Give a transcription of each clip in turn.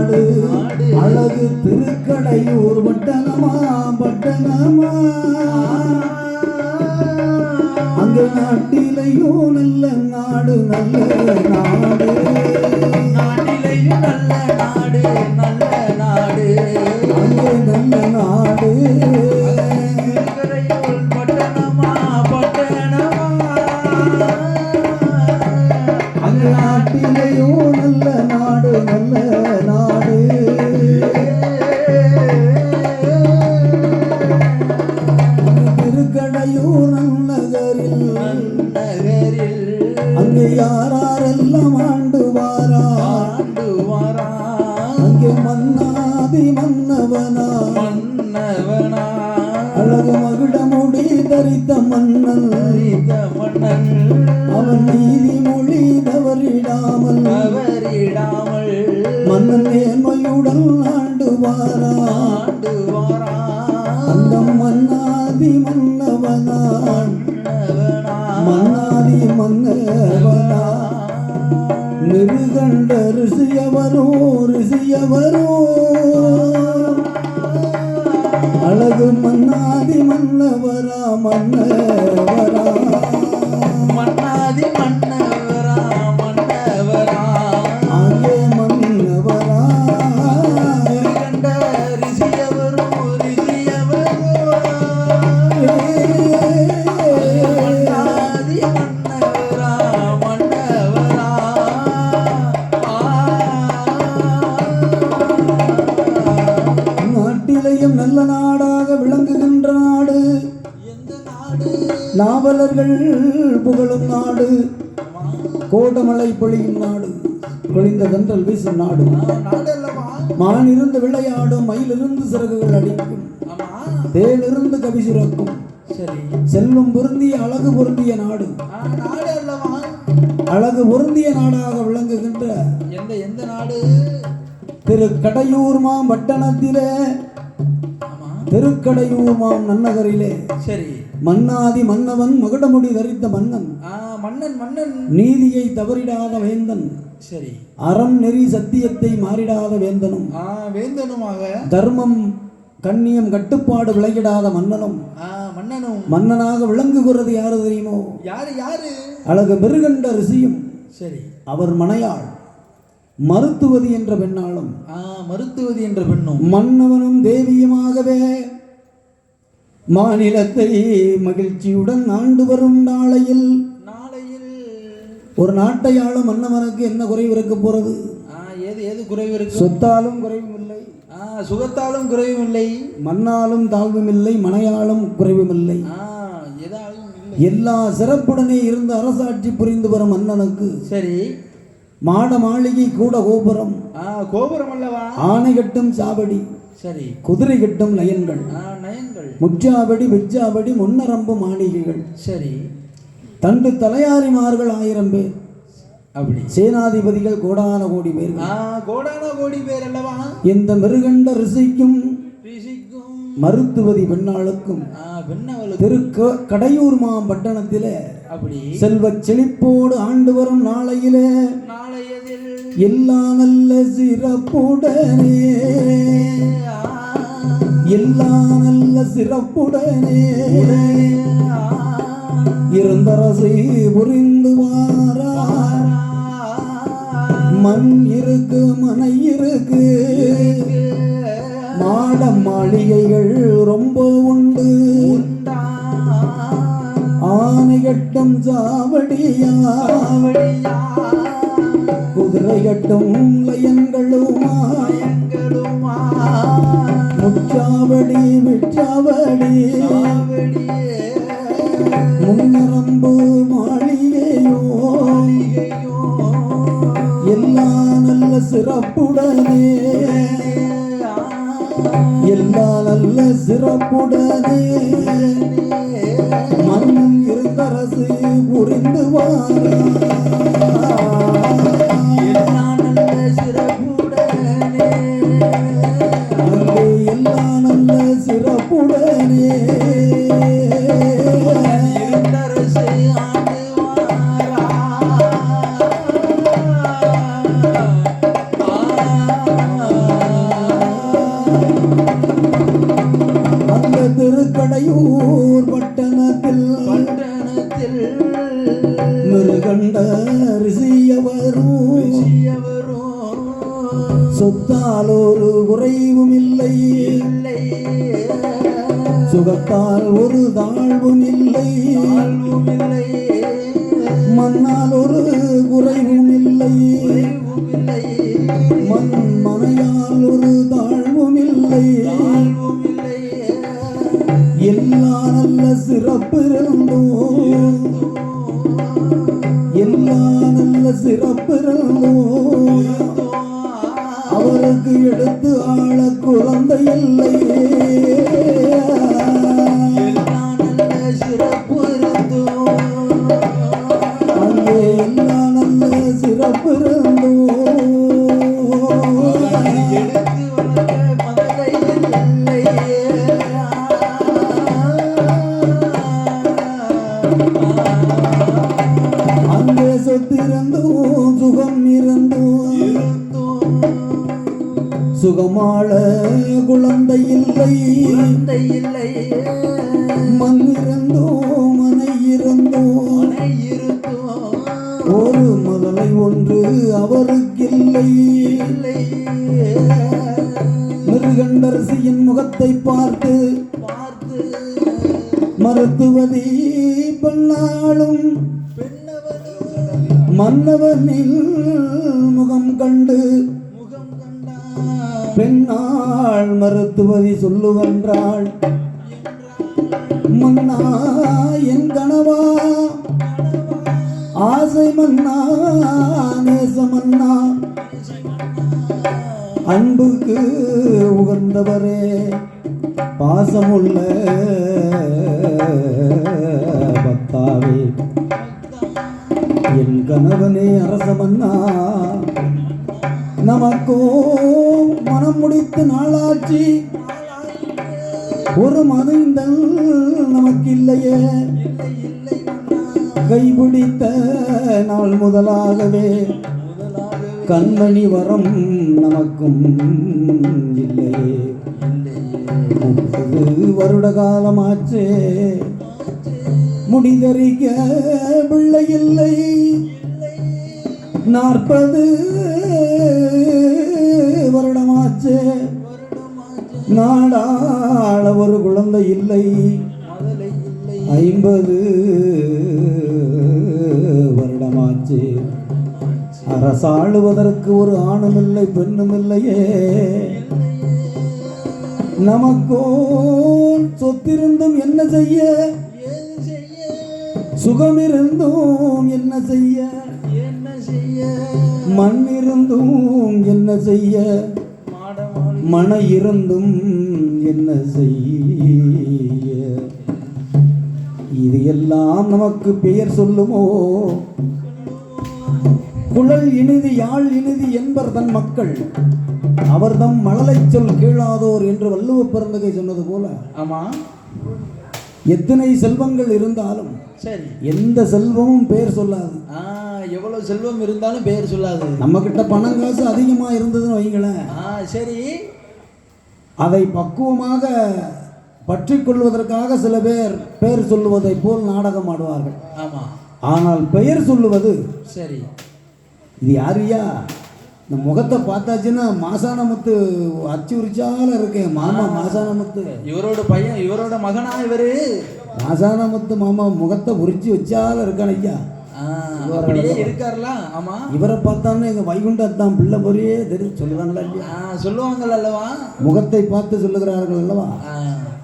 நாடு அழகு திருக்கடையூர் பட்டணமா பட்டணமா அங்க நாட்டிலையோ நல்ல நாடு நல்ல நாடு நாட்டிலையும் நல்ல நாடு நல்ல நாடு அங்கே நல்ல நாடு திருக்கடையூர் பட்டணமா பட்டணமா அங்க நாட்டிலையோ நல்ல நாடு நல்ல நாடு திருக்கடையூர் நகரில் அங்கே யாரெல்லாம் ஆண்டு வாரா அங்கே மன்னாதி மன்னவனா அழகு மகுடமுடி தரித்த மன்னன் அவன் நீதி மொழி தவறிடாமல் மன்னன் நேர்மையுடன் ஆண்டு வாரா அந்த மன்னாதி மன்னவனா மன்னாதி மன்னவனா நிருகண்ட ரிஷியவரோ ரிஷியவரோ அழகு மன்னாதி மன்னவரா மன்னவரா மன்னாதி மன்னவரா மன்னவரா ஆங்கே மன்னவரா கண்ட ரிஷியவரோ ரிஷியவரோ மன்னாதி மன்னவரா மன்னவரா நாட்டிலையும் நல்ல நாடாக விளங்குகின்ற நாடு எந்த நாடு நாவலர்கள் புகழும் நாடு கோடமலை பொழியும் நாடு பொழிந்த கன்றல் வீசும் நாடு நாடு அல்லவா மானிருந்து விளையாடும் மயிலிருந்து சிறகுகள் அடிக்கும் ஆமா தேனிருந்து கவி சுரக்கும் சரி செல்வம் பொருந்திய அழகு பொருந்திய நாடு நாடு அல்லவா அழகு பொருந்திய நாடாக விளங்குகின்ற எந்த எந்த நாடு திருக்கடையூர் மாம் பட்டணத்திலே ஆமா திருக்கடையூர் மாம் நன்னகரிலே சரி மன்னாதி மன்னவன் மகுடமுடி தரித்த மன்னன் மன்னன் மன்னன் நீதியை தவறிடாத வேந்தன் சரி அறம் நெறி சத்தியத்தை மாறிடாத வேந்தனும் வேந்தனுமாக தர்மம் கண்ணியம் கட்டுப்பாடு விலகிடாத மன்னனும் மன்னனும் மன்னனாக விளங்குகிறது யாரு தெரியுமோ யாரு யாரு அழகு மிருகண்ட ரிஷியும் சரி அவர் மனையாள் மருத்துவதி என்ற பெண்ணாளும் மருத்துவதி என்ற பெண்ணும் மன்னவனும் தேவியுமாகவே மாநிலத்தை மகிழ்ச்சியுடன் ஆண்டு வரும் நாளையில் ஒரு நாட்டை ஆளும் மன்னவனுக்கு என்ன குறைவு இருக்க போறது ஏது ஏது குறைவு இருக்கு சொத்தாலும் குறைவும் இல்லை சுகத்தாலும் குறைவும் இல்லை மண்ணாலும் தாழ்வும் இல்லை மனையாலும் குறைவும் இல்லை எல்லா சிறப்புடனே இருந்து அரசாட்சி புரிந்து வரும் மன்னனுக்கு சரி மாட மாளிகை கூட கோபுரம் கோபுரம் அல்லவா ஆணை கட்டும் சாவடி சரி குதிரை கட்டும் நயன்கள் முச்சாவடி வெச்சாவடி முன்னரம்பு மாளிகைகள் சரி தண்டு தலையாரிமார்கள் 1000 பேர் அப்படி சேனாதிபதிகள் கோடான கோடி பேர் கோடான கோடி பேர் அல்லவா இந்த மிருகண்ட ரிஷிக்கும் மருத்துவதி பெண்ணாளுக்கும் கடையூர் மாம் பட்டணத்திலே அப்படி செல்வ செழிப்போடு ஆண்டு வரும் நாளையிலே எல்லா நல்ல சிறப்புடனே எல்லா நல்ல சிறப்புடனே இருந்தரசை புரிந்து வாரா மண் இருக்கு மனை இருக்கு மாட மாளிகைகள் ரொம்ப உண்டு ஆனை கட்டும் சாவடியா குதிரை கட்டும் லயங்களுமா முச்சாவடி விச்சாவடி முன்னரம்பு மாளிகையோ எல்லா நல்ல சிறப்புடனே எல்லா நல்ல சிறப்புடனே மன்னன் இருந்தரசு புரிந்து வாரா எல்லா நல்ல சிறப்புடனே எல்லா நல்ல சிறப்புடனே சொத்தால் ஒரு குறைவும் இல்லை, சுகத்தால் ஒரு தாழ்வும் இல்லை, மண்ணால் ஒரு குறைவும் இல்லை, மனையால் ஒரு தாழ்வும் இல்லை, எல்லா நல்ல சிறப்பு இருந்தோம், எல்லா நல்ல சிறப்பு இருந்தோம், அவருக்கு எடுத்து ஆள குழந்தை இல்லை, சிறப்பு இருந்தோம், அங்கே எல்லா நல்ல சிறப்பு இருந்தோம், எடுத்து வளர்க்க மகளை இல்லை. அங்கே சொத்திருந்தோம், சுகம் இருந்தோம், சுகமாள குழந்தை இல்லை, மண் இருந்தோம், மனை இருந்தோம், ஒரு முதலை ஒன்று அவருக்கில்லை, மிருகண்டரசியின் முகத்தை பார்த்து மருத்துவதி பெண்ணாளும் மன்னவனில் முகம் கண்டு பெண்ணாள் மருத்துவதி சொல்லுவென்றாள், மன்னா என் கனவா ஆசை மன்னா நேசமன்னா அன்புக்கு உகந்தவரே பாசமுள்ள பக்தாவே என் கணவனே அரசமன்னா நமக்கோ மனம் முடித்து நாளாச்சு ஒரு மதைந்தல் நமக்கு இல்லையே கைபிடித்த நாள் முதலாகவே கண்மணி வரம் நமக்கும் இல்லையே 30 வருட காலமாச்சே முடிதறிக்க பிள்ளை இல்லை 40 வருடமாச்சே நாடாள ஒரு குழந்தை இல்லை 50 வருடமாச்சு அரசாளுவதற்கு ஒரு ஆணும் இல்லை பெண்ணும் இல்லையே நமக்கோ சொத்திருந்தும் என்ன செய்ய சுகம் இருந்தும் என்ன செய்ய மண் இருந்தும் என்ன செய்ய மன இருந்தும் என்ன செய்ய இது எல்லாம் நமக்கு பெயர் சொல்லுமோ குழல் இனிது யாழ் இனிது என்பர் தன் மக்கள் அவர்தம் மழலை சொல் கீழாதோர் என்று வள்ளுவ பெருந்தகை சொன்னது போல ஆமா எத்தனை செல்வங்கள் இருந்தாலும் சரி எந்த செல்வமும் பெயர் சொல்லாது எவ்வளவு செல்வம் இருந்தாலும் பெயர் சொல்லாது நம்ம கிட்ட பணம் காசு அதிகமா இருந்ததுன்னு வைங்களேன் சரி அதை பக்குவமாக பற்றி கொள்வதற்காக சில பேர் பெயர் சொல்லுவதை போல் நாடகம் ஆடுவார்கள் ஆமா ஆனால் பெயர் சொல்லுவது சரி இது யாரியா இந்த முகத்தை பார்த்தாச்சுன்னா மாசானமுத்து அச்சு உரிச்சால இருக்கேன் மாமா மாசானமுத்து இவரோட பையன் இவரோட மகனா இவரு மாசானமுத்து மாமா முகத்தை உரிச்சு வச்சால இருக்கான் ஐயா அப்படியே இருக்காருலாம் ஆமா இவரை பார்த்தான்னு எங்க வைகுண்டத்தான் பிள்ளை பொறியே தெரியும் சொல்லுவாங்களா இல்லையா சொல்லுவாங்கல்ல அல்லவா முகத்தை பார்த்து சொல்லுகிறார்கள் அல்லவா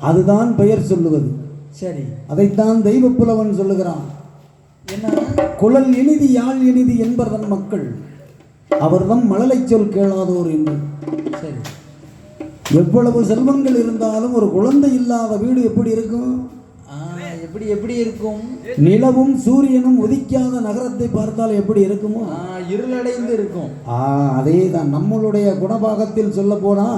அதுதான் பெயர் சொல்லுவது சரி அதைத்தான் தெய்வ புலவன் சொல்லுகிறான் என்ன குழல் இனிது யாழ் இனிது என்பர் தன் மக்கள் அவர்தம் மழலை சொல் கேளாதோர் என்று சரி எவ்வளவு செல்வங்கள் இருந்தாலும் ஒரு குழந்தை இல்லாத வீடு எப்படி இருக்கும் எப்படி எப்படி இருக்கும் நிலவும் சூரியனும் உதிக்காத நகரத்தை பார்த்தால் எப்படி இருக்குமோ இருளடைந்து இருக்கும் அதே தான் நம்மளுடைய குணபாகத்தில் சொல்ல போனா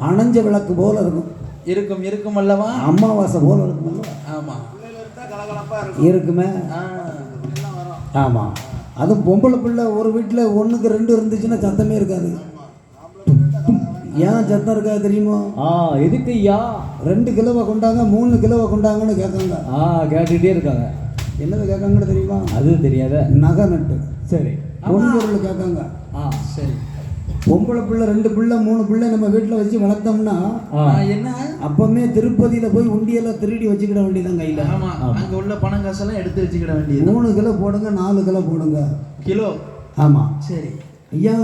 அணைஞ்ச விளக்கு போல இருக்கும் இருக்கும் இருக்கும் அல்லவா அமாவாசை போல இருக்கும் ஆமா இருக்குமே ஆமா அதுவும் பொம்பளை பிள்ளை ஒரு வீட்டில் 1க்கு 2 இருந்துச்சுன்னா சத்தமே இருக்காது ஏன் சத்தம் இருக்காது தெரியுமா எதுக்கு ஐயா 2 கிலோவை கொண்டாங்க 3 கிலோவை கொண்டாங்கன்னு கேட்காங்க கேட்டுகிட்டே இருக்காங்க என்னது கேட்காங்கன்னு தெரியுமா அது தெரியாத நகை நட்டு சரி பொன்பொருள் கேட்காங்க சரி பொம்பளை பிள்ளை 2 பிள்ளை 3 பிள்ளை நம்ம வீட்டில் வச்சு வளர்த்தோம்னா என்ன அப்பமே திருப்பதியில் போய் உண்டியெல்லாம் திருடி வச்சுக்கிட வேண்டியதான் கையில். ஆமா, அங்க உள்ள பணம் காசெல்லாம் எடுத்து வச்சுக்கிட வேண்டியது. 3 கிலோ போடுங்க, 4 கிலோ போடுங்க. கிலோ? ஆமாம். சரி ஐயா,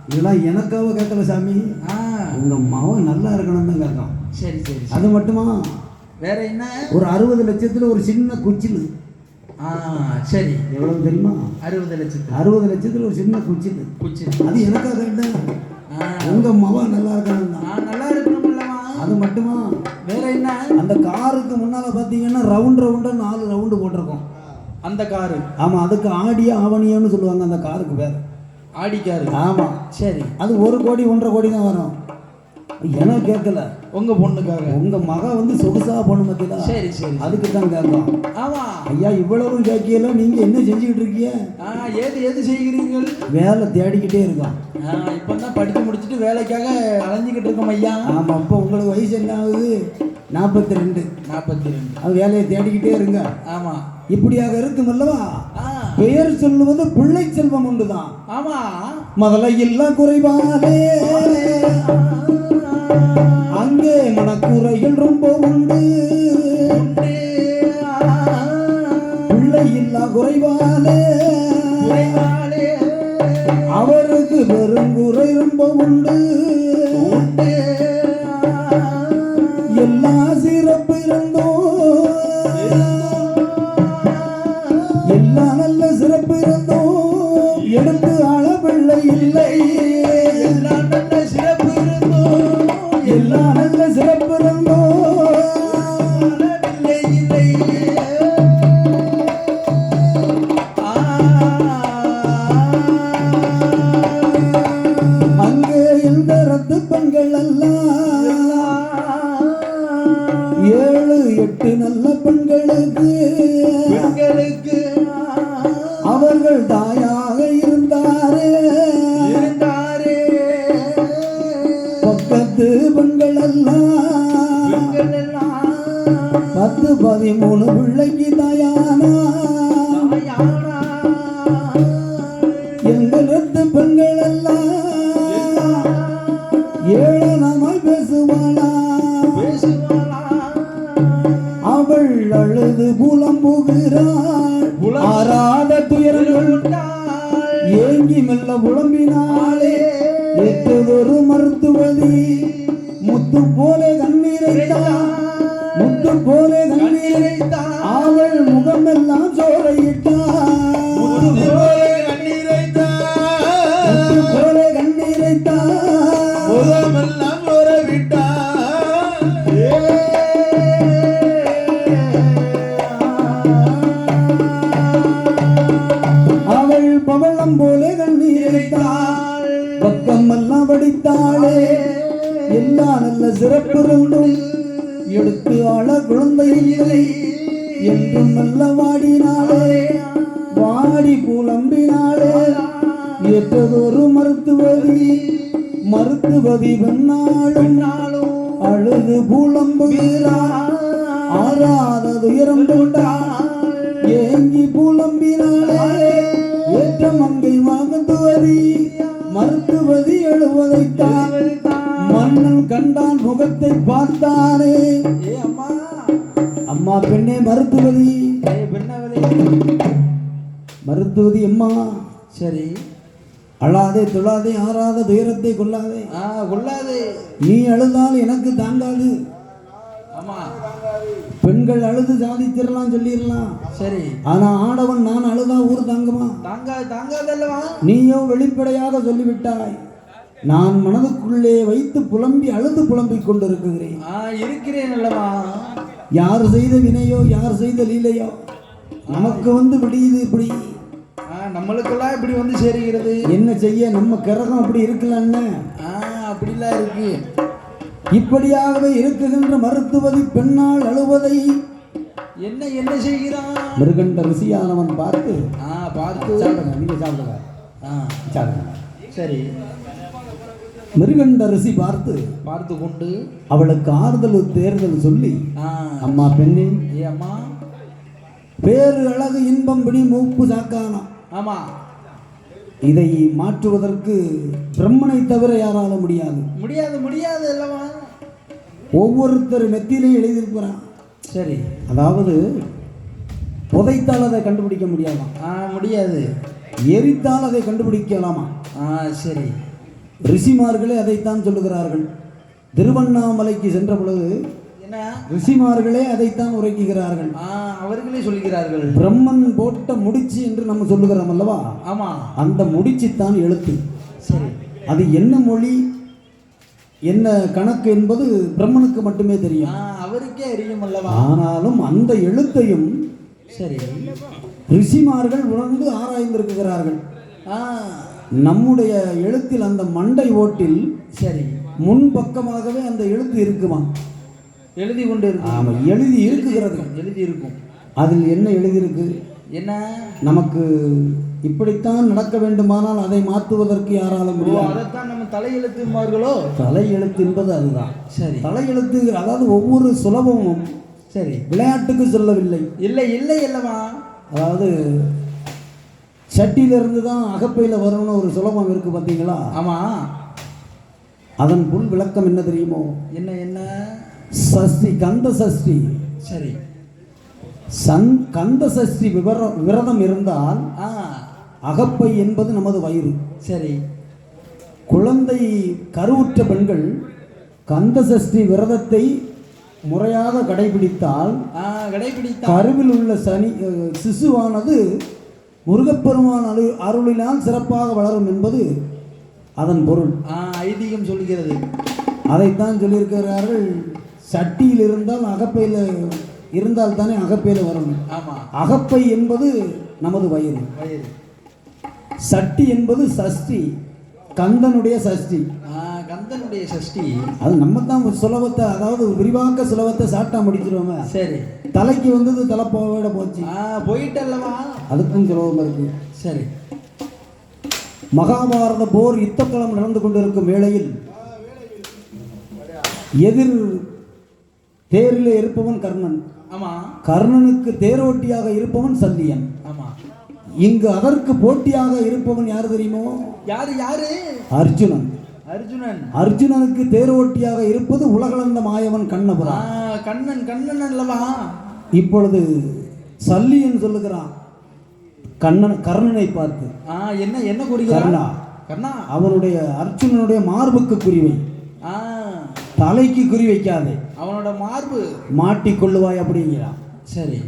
இதெல்லாம் எனக்காக கேட்கல சாமி, உங்கள் மகன் நல்லா இருக்கணும் தான் கேட்கும். சரி சரி. அது மட்டுமா, வேற என்ன? ஒரு 60 லட்சத்தில் ஒரு சின்ன குச்சில். சரி. எவ்வளவு தெரியுமா? 60 லட்சத்தில். 60 லட்சத்தில் ஒரு சின்ன குச்சில். அது எனக்காக கேட்டேன். உங்கள் மகன் நல்லா இருக்கணும் தான். நல்லா இருக்கணும்லவா? அது மட்டுமா, வேற என்ன? அந்த காருக்கு முன்னால் பார்த்தீங்கன்னா ரவுண்டாக 4 ரவுண்டு போட்டிருக்கோம் அந்த காரு. ஆமாம், அதுக்கு ஆடியா ஆவணியான்னு சொல்லுவாங்க அந்த காருக்கு பேர். Audi car? ஆமாம். சரி. அது 1 கோடி 1.5 கோடி தான் வரும். எனக்கு கேட்கல, உங்க பொண்ணுக்காக. உங்க மக வந்து சொகுசா பொண்ணு மத்தியா. சரி சரி, அதுக்கு தான் கேட்கும். ஆமா ஐயா, இவ்வளவும் கேட்கல, நீங்க என்ன செஞ்சுக்கிட்டு இருக்கீங்க? ஏது செய்கிறீர்கள்? வேலை தேடிக்கிட்டே இருக்கோம். இப்பதான் படித்து முடிச்சுட்டு வேலைக்காக அலைஞ்சிக்கிட்டு இருக்கோம் ஐயா. ஆமா, இப்போ உங்களுக்கு வயசு என்ன ஆகுது? 42. அது வேலையை தேடிக்கிட்டே இருங்க. ஆமா, இப்படியாக இருக்கும் அல்லவா? பெயர் சொல்லுவது பிள்ளை செல்வம் உண்டுதான். ஆமா, முதல்ல எல்லாம் குறைவாலே அங்கே மனக்குறைகள் ரொம்ப உண்டு. பிள்ளை இல்லா குறைவாலே அவருக்கு பெருங்குறை ரொம்ப உண்டு. எல்லா சிறப்பு இருந்தோ, எல்லா நல்ல சிறப்பு இருந்தோ எடுத்து அளவில்லை இல்லை. எல்லா நல்ல சிறப்பு இருந்தோ, எல்லா நல்ல சிறப்பு இருந்தோ அளவில்லை இல்லை. அங்கே எந்த ரத்து பெண்கள் எல்லாம் 7 8 நல்ல பெண்களுக்கு அவர்கள் தாயாக இருந்தாரே. பக்கத்து பெண்கள் எல்லாம் 10 13 பிள்ளைக்கு தாயானா. எங்களது பெண்கள் எல்லாம் ஏளனமாய் பேசுவாளா. அவள் அழுது புலம்புகிறாள், ஆறாத துயரங்கள் ஏங்கி மெல்ல புலம்பினாளே. ஏற்றதொரு மருத்துவதி முத்து போல கண்ணீரைத்தான், முத்து போல கண்ணீரைத்தான். அவள் முகமெல்லாம் சோறையிட்டாள், முத்து போல கண்ணீரைத்தான், முகமெல்லாம் சோறைவிட்டாள். அவள் பவளம் போல கண்ணீரைத்தாள், பக்கமெல்லாம் வடித்தாளே. எல்லா நல்ல சிறப்பு இருந்தும் எடுத்து ஆள குழந்தை இல்லை என்றும் நல்ல வாடினாளே. வாடி புலம்பினாளே. ஏற்றதொரு மருத்துவதி பெண்ணாளும் அழுது புலம்புகிறாள், ஆறாத துயரம் கொண்டாள் ஏங்கி புலம்பினாளே. ஏற்ற மங்கை மருத்துவதி எழுவதைத்தான் மன்னன் கண்டான், முகத்தை பார்த்தானே. அம்மா பெண்ணே மருத்துவதி, மருத்துவதி அம்மா. சரி, அழாதே தொழாதே, ஆறாத துயரத்தை கொள்ளாதே. நீ அழுதால் எனக்கு தாங்காது. பெண்கள் அழுது சாதிச்சிடலாம், சொல்லிடலாம். சரி, ஆனா ஆடவன் நான் அழுதா ஊர் தாங்குமா? தாங்காதல்லவா? நீயோ வெளிப்படையாக சொல்லிவிட்டாய். நான் மனதுக்குள்ளே வைத்து புலம்பி அழுது புலம்பிக் கொண்டிருக்கிறேன். இருக்கிறேன் அல்லவா? யார் செய்த வினையோ, யார் செய்த லீலையோ நமக்கு வந்து விடியுது இப்படி. நம்மளுக்கெல்லாம் இப்படி வந்து சேருகிறது. என்ன செய்ய, நம்ம கிரகம் அப்படி இருக்கலன்னு அப்படிலாம் இருக்கு. இப்படியாகவே இருக்குகின்ற மருத்துவதி பெண்ணால் அழுவதை என்ன செய்கிறான்? மிருகண்ட ரிஷியானவன் பார்த்து சாப்பிடுங்க, நீங்க சாப்பிடுங்க. சாப்பிடுங்க. சரி, மிருகண்ட ரிஷி பார்த்து கொண்டு அவளுக்கு ஆறுதல் தேர்தல் சொல்லி, அம்மா பெண்ணே, அம்மா பேரு அழகு இன்பம் பிடி மூப்பு சாக்கானம். ஆமா, இதை மாற்றுவதற்கு பிரம்மனை தவிர யாராலும் முடியாது. முடியாது முடியாது அல்லவா? ஒவ்வொருத்தர் நெத்தியிலையும் எழுதியிருக்கிறான். சரி, அதாவது புதைத்தால் அதை கண்டுபிடிக்க முடியாமா? முடியாது. எரித்தால் அதை கண்டுபிடிக்கலாமா? சரி. ரிஷிமார்களே அதைத்தான் சொல்லுகிறார்கள். திருவண்ணாமலைக்கு சென்ற பொழுது என்ன ரிஷிமார்களே அதைத்தான் உரைக்குகிறார்கள். அவர்களே சொல்கிறார்கள். பிரம்மன் போட்ட முடிச்சு என்று நம்ம சொல்லுகிறோம் அல்லவா? ஆமா. அந்த முடிச்சு தான் எழுத்து. சரி. அது என்ன மொழி என்ன கணக்கு என்பது பிரம்மனுக்கு மட்டுமே தெரியும். அவருக்கே அறியும் அல்லவா? ஆனாலும் அந்த எழுத்தையும் சரி ரிஷிமார்கள் உணர்ந்து ஆராய்ந்திருக்கிறார்கள். நம்முடைய எழுத்தில் அந்த மண்டை ஓட்டில் சரி முன்பக்கமாகவே அந்த எழுத்து இருக்குமா? எழுதி கொண்டு இருக்கு. ஆமா, எழுதி இருக்குகிறது. எழுதி இருக்கும். அதில் என்ன எழுதியிருக்கு? என்ன? நமக்கு இப்படித்தான் நடக்க வேண்டுமானால் அதை மாற்றுவதற்கு யாராலும் முடியாது. அதைத்தான் நம்ம தலையெழுத்துமார்களோ? தலையெழுத்து என்பது அதுதான். சரி. தலையெழுத்து அதாவது ஒவ்வொரு சுலபமும் சரி விளையாட்டுக்கு சொல்லவில்லை. இல்லை இல்லை அல்லவா? அதாவது சட்டியிலிருந்து தான் அகப்பையில் வரணும்னு ஒரு சுலபம் இருக்கு பார்த்தீங்களா? ஆமா. அதன் புல் விளக்கம் என்ன தெரியுமோ? என்ன என்ன? சஷ்டி, கந்த சஷ்டி. சரி. கந்த சஷ்டி விரதம் இருந்தால் அகப்பை என்பது நமது வயிறு. சரி. குழந்தை கருவுற்ற பெண்கள் கந்த சஷ்டி விரதத்தை முறையாக கடைபிடித்தால் கருவில் உள்ள சிசுவானது முருகப்பெருமான் அருளினால் சிறப்பாக வளரும் என்பது அதன் பொருள். ஐதீகம் சொல்கிறது. அதைத்தான் சொல்லியிருக்கிறார்கள். சட்டியில் இருந்தால் அகப்பையில் இருந்தால் தானே அகப்பையில் வரணும். அகப்பை என்பது நமது வயிறு. சட்டி என்பது சஷ்டி, கந்தனுடைய சஷ்டி. கந்தனுடைய சஷ்டி அது நம்ம தான் சுலபத்தை, அதாவது விரிவாக்க சுலபத்தை சாட்டா முடிச்சிருவோங்க. சரி. தலைக்கு வந்தது தலைப்போட போச்சு. போயிட்டு அல்லவா? அதுக்கும் சுலபம் இருக்கு. சரி. மகாபாரத போர் யுத்தக்களம் நடந்து கொண்டிருக்கும் வேளையில் எதிர் தேரில் இருப்பவன் கர்ணன். ஆமா. கர்ணனுக்கு தேரோட்டியாக இருப்பவன் சல்லியன். ஆமா. இங்கு அதற்கு போட்டியாக இருப்பவன் யாரு தெரியுமோ? யாரு யாரு? அர்ஜுனன். அர்ஜுனன். அர்ஜுனனுக்கு தேரோட்டியாக இருப்பது உலகளந்த மாயவன் கண்ணபுரான். கண்ணன். கண்ணன் அல்லவா? இப்பொழுது சல்லியன் சொல்லுகிறான் கர்ணனை பார்த்து, என்ன என்ன குறிக்கிறான்? கர்ணா, அவனுடைய அர்ஜுனனுடைய மார்புக்கு குறிவை, தலைக்கு குறி வைக்காதே, அவனோட மார்பு மாட்டிக்கொள்ளுவாய் அப்படிங்கிறான். சரி.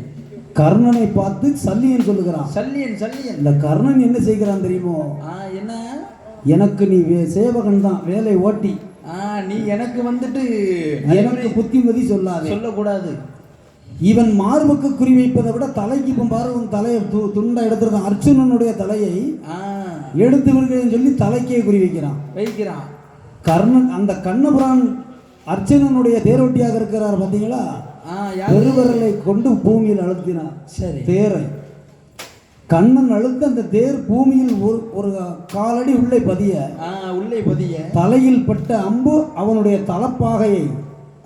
கர்ணனை பார்த்து சல்லியன் சொல்லுகிறான். சல்லியன் சல்லியன். இந்த கர்ணன் என்ன செய்கிறான் தெரியுமோ? என்ன? எனக்கு நீ சேவகன் தான், வேலை ஓட்டி. நீ எனக்கு வந்துட்டு எனக்கு புத்திமதி சொல்லாதே, சொல்லக்கூடாது. இவன் மார்புக்கு குறி வைப்பதை விட தலைக்கு இப்போ பாரு, தலையை துண்டை எடுத்துருக்கான். அர்ஜுனனுடைய தலையை எடுத்து விடுகிறேன்னு சொல்லி தலைக்கே குறி வைக்கிறான். கர்ணன் அந்த கண்ணபுரான் அர்ஜுனனுடைய தேரோட்டியாக இருக்கிறார் பார்த்தீங்களா? பெருவரலை கொண்டு பூமியில் அழுத்தினார். சரி. தேரை கண்ணன் அழுத்த அந்த தேர் பூமியில் ஒரு காலடி உள்ளே பதிய தலையில் பட்ட அம்பு அவனுடைய தலைப்பாகையை,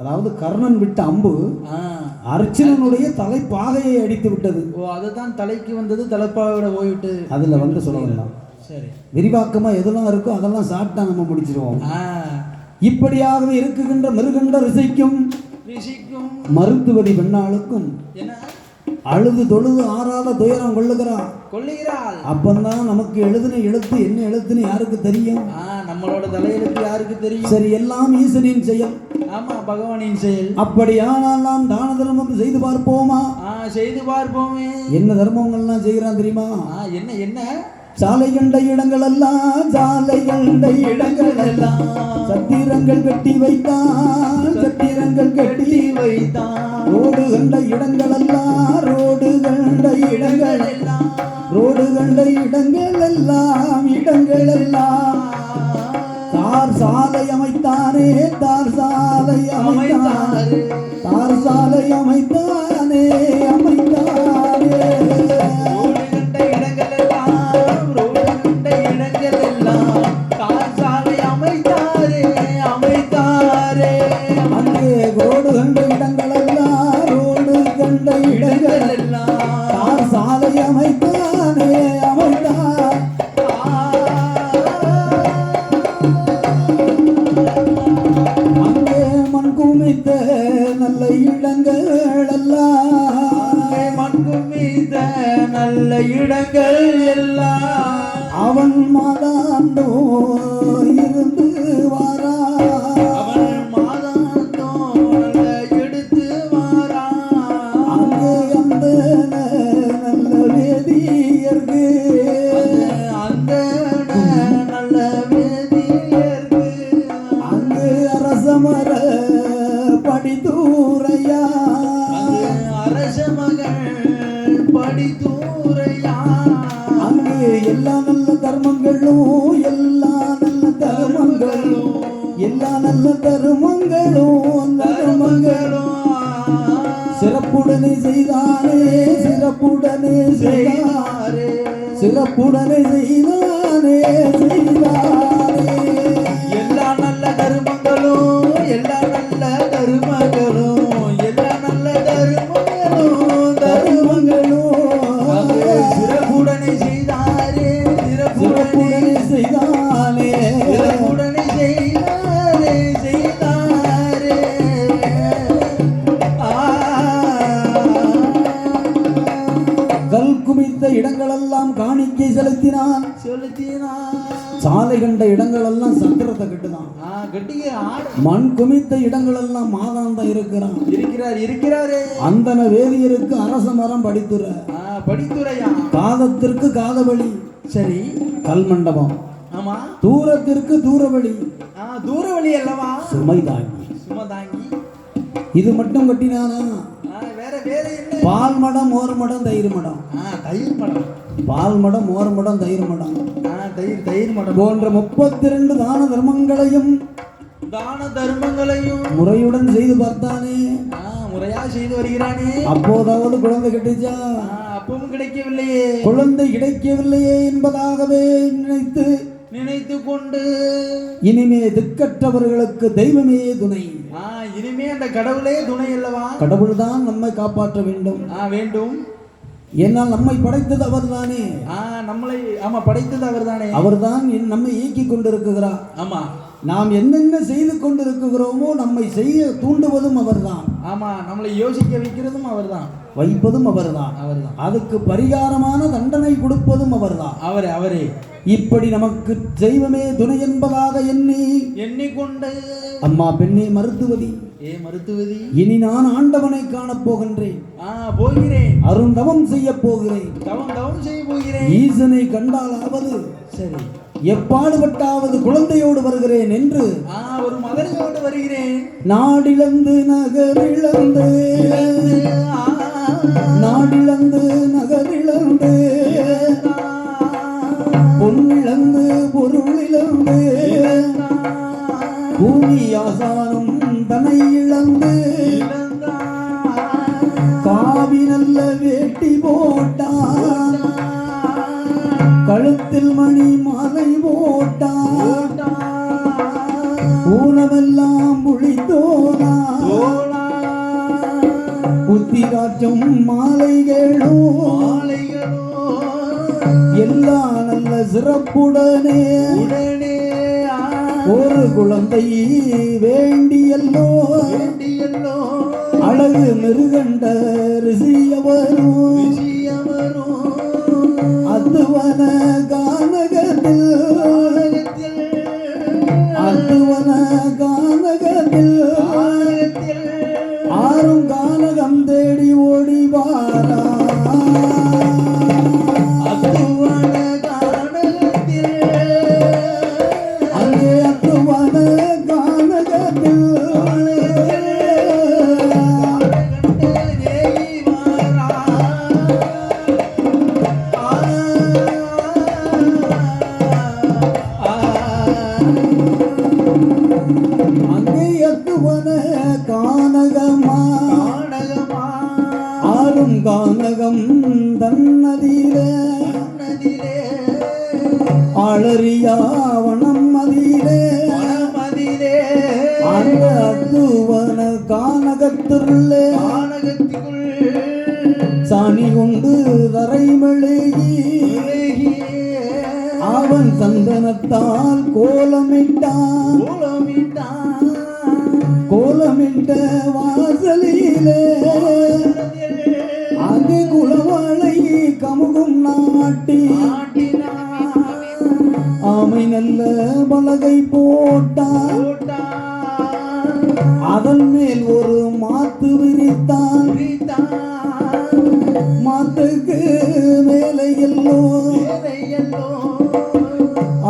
அதாவது கர்ணன் விட்ட அம்பு அர்ஜுனனுடைய தலைப்பாகையை அடித்து விட்டது. அதுதான் தலைக்கு வந்தது, தலைப்பாகையோட போயிட்டு. அதுல வந்து சொல்ல வேண்டாம். சரி. விரிவாக்கமா எதெல்லாம் இருக்கோ அதெல்லாம் சாப்பிட்டா நம்ம முடிச்சிருவோம். இப்படியாகவே இருக்குகின்ற மிருகண்ட ரிசைக்கும் மருத்துவதி பெண்ணாளுக்கும் அழுது தொழுது ஆறாத துயரம் கொள்ளுகிறாள். அப்பந்தான் நமக்கு எழுதின எழுத்து என்ன எழுத்துன்னு யாருக்கு தெரியும்? நம்மளோட தலையெழுத்து யாருக்கு தெரியும்? சரி, எல்லாம் ஈசனின் செயல். ஆமா, பகவானின் செயல். அப்படியானால் நாம் தான தர்மம் செய்து பார்ப்போமா? செய்து பார்ப்போமே. என்ன தர்மங்கள்லாம் செய்கிறான் தெரியுமா? என்ன என்ன? சாலை கண்ட இடங்கள் எல்லாம் சத்திரங்கள் கட்டி வைத்தான். ரோடு கண்ட இடங்கள் எல்லாம் தார் சாலை அமைத்தானே. அங்கே மண் குமித்த நல்ல இடங்கள் எல்லாம் மண் குமித்த நல்ல இடங்கள் எல்லாம் அவன் மாதாந்தோ இருந்து வாரா அவன் மாதாந்தோ எடுத்து வாரா அங்கே அந்த நல்ல வேதியர்க்கு அந்த நல்ல வேதியர்க்கு அங்கு அரசமர படித்தூரையா அரச மகள் படித்தூரையா அங்கு எல்லா நல்ல தர்மங்களும் எல்லா நல்ல தர்மங்களும் எல்லா நல்ல தர்மங்களும் சிறப்புடனே செய்தானே சிறப்புடனே செய்தாரே சிறப்புடனே செய்தானே செய்தாரே எல்லா நல்ல தர்மங்களும் எல்லா நல்ல தர்மங்களும் எல்லா நல்ல தர்மங்களும் சிறப்புடனே செய்தாரே சிறப்புடனே செய்தானே சிறப்புடனே செய்தாரே செய்தாரே கல் குமித்த இடங்களெல்லாம் காணிக்கை செலுத்தினான் சாலை கண்ட இடங்களெல்லாம் சத்திரத்தை கட்டுதான் மண் குமித்த இடங்களெல்லாம் மாதாந்தம் இருக்கிறான் இருக்கிறாரே அந்தன வேதியருக்கு அரச மரம் படித்துறையா காதத்திற்கு காதவழி சரி கல்மண்டபம் ஆமா தூரத்திற்கு தூரவழி தூரவழி அல்லவா சுமை தாங்கி சுமதாங்கி இது மட்டும் கட்டினானா வேற வேற என்ன பால் மடம் மோர் மடம் தயிர் மடம் தயிர் மடம் பால் மடம் மோர் மடம் தயிர் மடம் தயிர் மடம் போன்ற 32 தான தர்மங்களையும் முறையுடன் செய்து பார்த்தானே முறையா செய்து வருகிறானே அப்போதாவது குழந்தை கிடைச்சா அப்பவும் கிடைக்கவில்லையே குழந்தை கிடைக்கவில்லையே என்பதாகவே நினைத்து கொண்டு இனிமே திக்கற்றவர்களுக்கு தெய்வமே துணை இனிமே அந்த கடவுளே துணை அல்லவா கடவுள் தான் நம்மை காப்பாற்ற வேண்டும் வேண்டும் ஏன்னால் நம்மை படைத்தது அவர்தானே நம்மளை படைத்தது அவர்தானே அவர்தான் நம்மை இயக்கி கொண்டிருக்கிறார் ஆமா நாம் என்னென்ன செய்து கொண்டிருக்கிறோமோ நம்மை செய்ய தூண்டுவதும் அவர்தான் நம்மளை யோசிக்க வைக்கிறதும் அவர்தான் வைப்பதும் அவர்தான் அதுக்கு பரிகாரமான தண்டனை கொடுப்பதும் அவர்தான் அவரே இப்படி நமக்கு தெய்வமே துணை என்பதாக எண்ணிக்கொண்டு அம்மா பெண்ணே மருத்துவதி இனி நான் ஆண்டவனை காணப் போகிறேன் அருந்தவம் செய்ய போகிறேன் ஈசனை கண்டாலாவது சரி எப்பாடுபட்டாவது குழந்தையோடு வருகிறேன் என்று ஒரு மதனையோடு வருகிறேன் நாடிழந்து நகரிழந்து பொன்னிழந்து பொருளிழந்து பூமியாசானும் தனை இழந்து காவி நல்ல வேட்டி போட்டான் கழுத்தில் மணி மாலை போட்டான் ஊனமெல்லாம் புளித்தோனா புத்திராட்சம் மாலைகளும் எல்லா நல்ல சிறப்புடனே ஒரு குழந்தை வேண்டியல்லோ அழகு மிருகண்ட ரிஷியவரும் அதுவன கானகத்தில் ஆறும் கானகம் தேடி ஓடி வாரா அங்கே அத்துவன கானகத்தில் ஆறும் கானகம் தன்னதிலே ஆளறியாவணம் மதியிலே அந்த அத்துவன கானகத்திலே சாணி கொண்டு தரை மெழுகி அவ அவன் சந்தனத்தால் கோலமிட்டான் கோலமிட்ட வாசலிலே அங்கு குளவாளை கமுகும் நாட்டி ஆமை நல்ல பலகை போட்டான் அதன் மேல் ஒரு மாத்து விரித்தான் மாத்துக்கு மேலே எல்லோ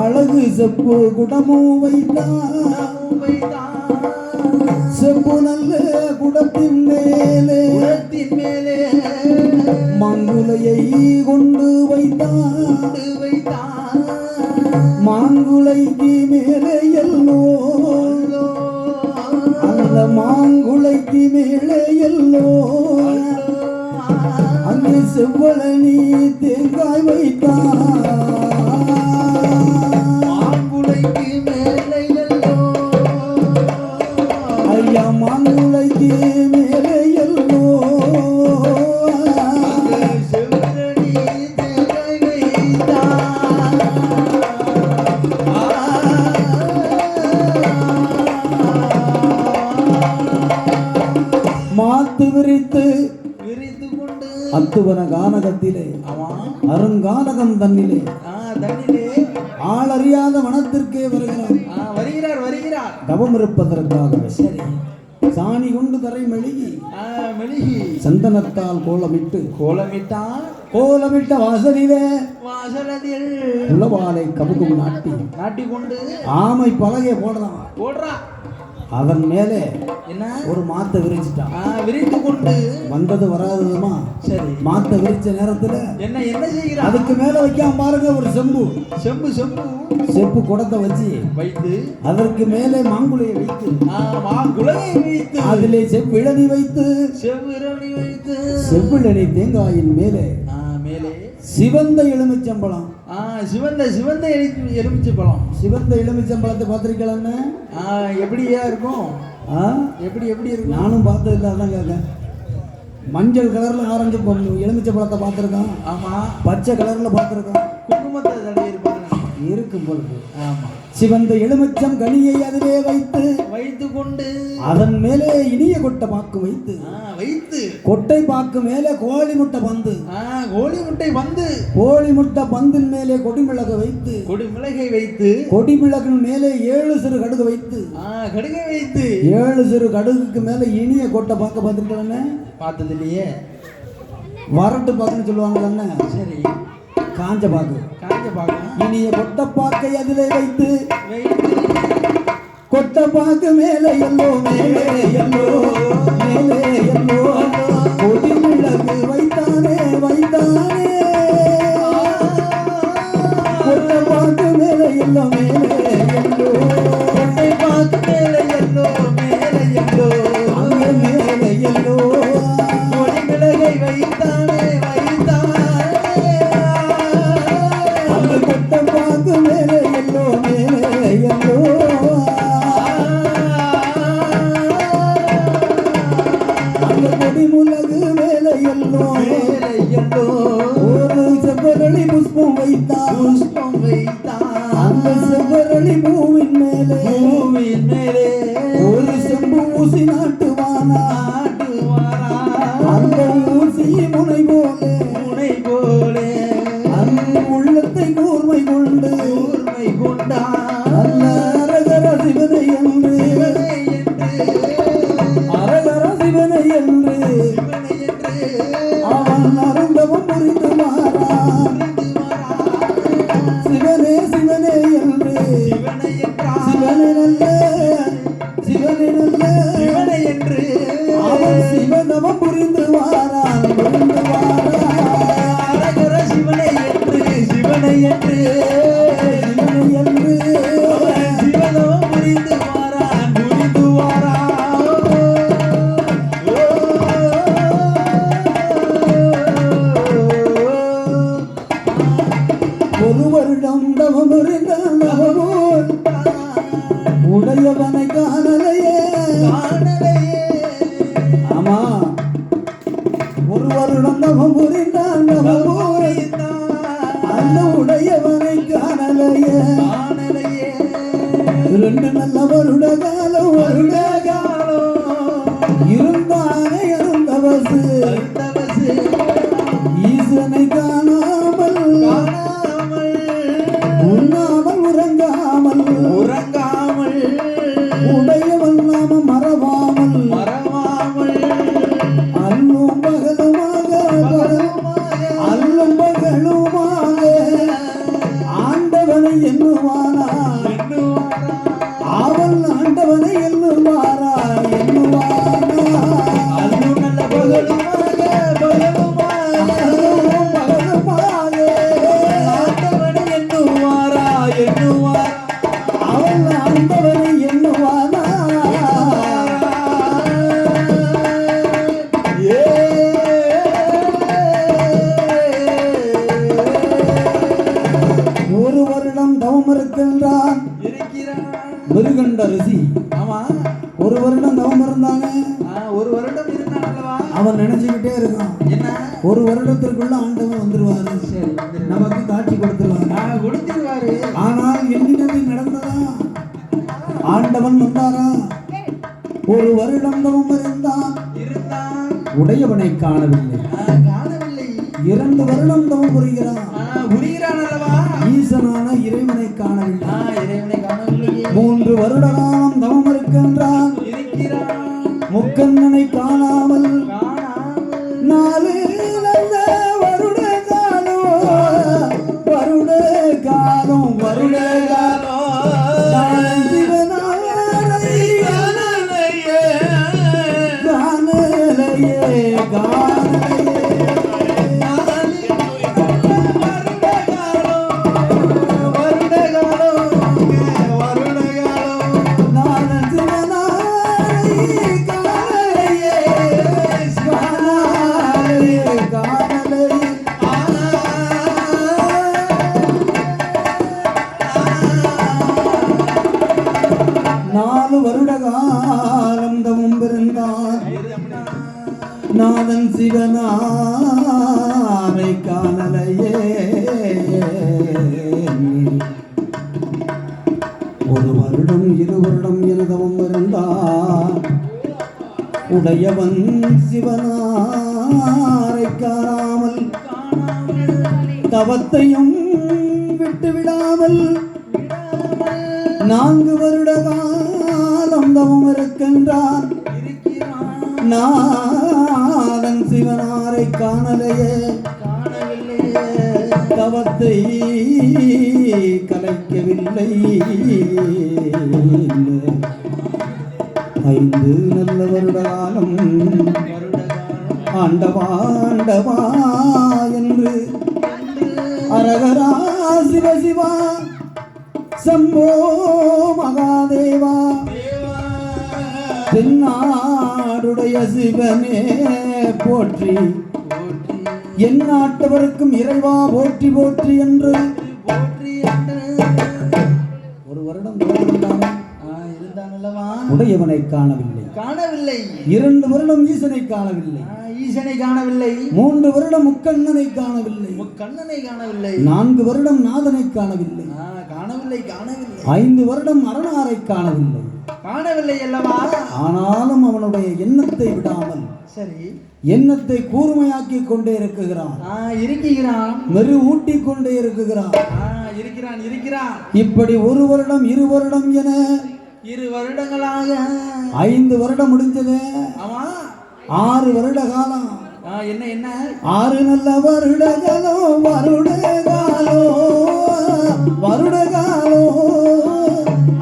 அழகு செப்பு குடமும் வைத்தான் செப்பு நல்ல குடத்தின் மேலே மாங்குலையை கொண்டு வைத்தான் மாங்குலைக்கு மேலே எல்லோ அந்த மாங்குலைக்கு மேலே எல்லோ அங்கே செவ்வளனி தேங்காய் வைத்தான் மாங்குலைக்கு மேலே எல்லோ ஐயா மாங்குலைக்கு மேலே எல்லோ செவ்வளனி தேங்காய் வைத்தான் மாத்து விரித்து கொண்டு அத்துவன கானகத்திலே அருங்கானகம் தன்னிலே ஆளறியாத மனத்திற்கே வருகிறார் தவம் இருப்பதற்காக சாணி கொண்டு தரை மெழுகி சந்தனத்தால் கோலமிட்ட வாசலிலே உளவாலை கமுகும் நாட்டி கொண்டு ஆமை பலகை போடுறான் அதன் மேலே என்ன ஒரு மாத்தை விரித்து கொண்டு வந்தது வராததுமா சரி மாத்தை விரிச்ச நேரத்துல என்ன செய்யற அதுக்கு மேல வைக்காம பாருங்க ஒரு செப்பு குடத்தை வச்சு வைத்து அதற்கு மேலே மாங்குளையை வைத்து அதிலே செவ்விழனி வைத்து செவ்விழனி தேங்காயின் மேலே சிவந்த எலுமிச்சம்பழம் சிவந்த எலுமிச்சம்பழத்தை பார்த்திருக்கலான்னு எப்படியா இருக்கும் எப்படி இருக்கும் நானும் பார்த்தது இல்லை அதான் கேட்க மஞ்சள் கலர்ல ஆரஞ்சு எலுமிச்சம்பழத்தை பார்த்துருக்கான் ஆமா பச்சை கலர்ல பார்த்துருக்கான் குங்குமத்தை தடவி இருக்கும் பொழுது ஆமா சிவந்த எலுமிச்சம் கனியை அதிலே வைத்து கொண்டு அதன் மேலே இனிய கொட்டை பாக்கு வைத்து கொட்டை பாக்கு மேலே கோழி முட்டை பந்தின் மேலே கொடிமிளகை வைத்து கொடிமிளகின் மேலே 7 சிறு கடுகு வைத்து 7 சிறு கடுகுக்கு மேலே இனிய கொட்டை பாக்க பார்த்துருக்கேன்னு பார்த்தது இல்லையே வரட்டு பாக்குன்னு சொல்லுவாங்கன்னு சரி காஞ்ச பாக்கு இனிய கொட்டை பாக்கை அதிலே வைத்து கொட்டை பாக்கு மேலே எல்லோ கொடிமிளகு வைத்தானே கொட்டை பாக்கு மேலே எல்லோ கொட்டை பாக்கு மேலே எல்லோ அங்கே மேலே எல்லோ கொடிமிளகை வைத்தானே அங்கே கொட்டை பாக்கு மேலே எல்லோ அங்கே கொடிமுளகு மேலே எல்லோ ஒரு செவ்வரளி புஷ்பம் வைத்தான் அந்த செவ்வரளி பூவின் மேலே ஒரு செம்பு ஊசி நாட்டுவானா அந்த ஊசி முனை போலே அந்த உள்ளத்தை கூர்மை கொண்டான் நல்ல அரகர சிவனை என்று அவன் அருந்தவம் புரிந்து மாறான் சிவனே என்று சிவனை நல்ல ஈசனை காணாமல் உண்ணாமல் உறங்காமல் உடையவன் நாம மறவாமல் அல்லும் பகலுமாக ஆண்டவனை எண்ணுவானா அவள் ஆண்டவனை எண்ணுவாரா அல்லும் நல்ல பகலுமாக ஆண்டவனை எண்ணுவாரா அவள் ஆண்டவனை எண்ணுவானா ஒரு வருடம் தவம் இருக்கின்றான் மிருகண்ட ரிஷி. ஆமா, ஒரு வருடம் தவம் இருந்தானே. ஒரு வருடம் இருந்தான் அல்லவா? அவன் நினைச்சுக்கிட்டே இருக்கான், என்ன ஒரு வருடத்திற்குள்ள ஆண்டவன் வந்துருவாரு, நமக்கு காட்சி கொடுத்துருவாரு. ஆனால் எண்ணினது நடந்ததா? ஆண்டவன் வந்தாரா? ஒரு வருடம் தவம் இருந்தான், உடையவனை காணவில்லை. 2 வருடம் தவம் புரிகிறான் அல்லவா? ஈசனான இறைவனை காணவில்லை. 3 வருட காலம் தவம் இருக்கின்றான், முக்கண்ணனை காணாமல் 4 நல்ல வருட காலம் நாதன் சிவனாரை காணலையே. ஒரு வருடம் 2 வருடம் எனதவம் இருந்தான், உடையவன் சிவனாரை காணாமல் தவத்தையும் விட்டுவிடாமல் 4 வருட காலம் தவம் இருக்கின்றான். நாதன் சிவனாரை காணலையே, தவத்தை கலைக்கவில்லை. 5 நல்ல வருட காலம் ஆண்டவா என்று அரகரா சிவசிவா சம்போ மகாதேவா தென்னாடுடைய சிவனே போற்றி, என் நாட்டவருக்கும் இறைவா போற்றி போற்றி என்று ஒரு வருடம் உடையவனை காணவில்லை. 2 வருடம் ஈசனை காணவில்லை. 3 வருடம் முக்கண்ணனை காணவில்லை. 4 வருடம் நாதனை காணவில்லை. 5 வருடம் அரணாரை காணவில்லை அல்லவா? ஆனாலும் அவனுடைய எண்ணத்தை விடாமல் எண்ணத்தை கூர்மையாக்கி கொண்டே இருக்கிறான், மெரு ஊட்டி கொண்டே இருக்கிறான். இப்படி 1 வருடம் 2 வருடம் என 2 வருடங்களாக 5 வருடம் முடிஞ்சது. 6 வருட காலம். என்ன 6 நல்ல வருட காலம்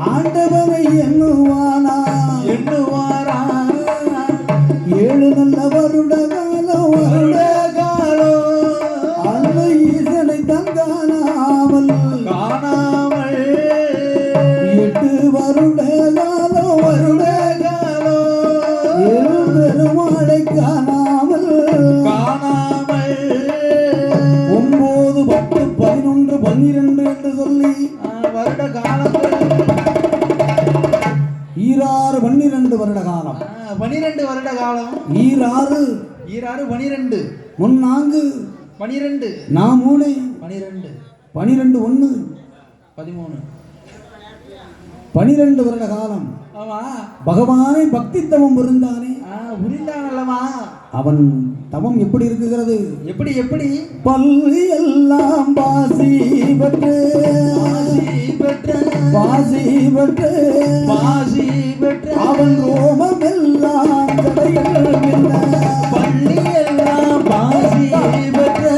ஆண்டவனை எண்ணுவாரா? 7 நல்ல வருட காலம் அந்த ஈசனை காணாமல் 8 வருட காலம் பெருமாளை காணாமல் 9, 10, 11, 12 என்று சொல்லி வருட காலங்கள் 12 வருட காலம். 12 வருட காலம். 12 முன் 4 12 நான் 3 12 1 13 12 வருட காலம். பகவானை பக்தி தவம் இருந்தானே. புரிந்தான் அல்லவா? அவன் தவம் எப்படி இருக்குகிறது? எப்படி எப்படி? பள்ளி எல்லாம் பாசி பெற்று பாசி பெற்று பாசி பெற்று அவன் ரோமம் எல்லாம் தடைகள் பள்ளி எல்லாம் பாசி பெற்று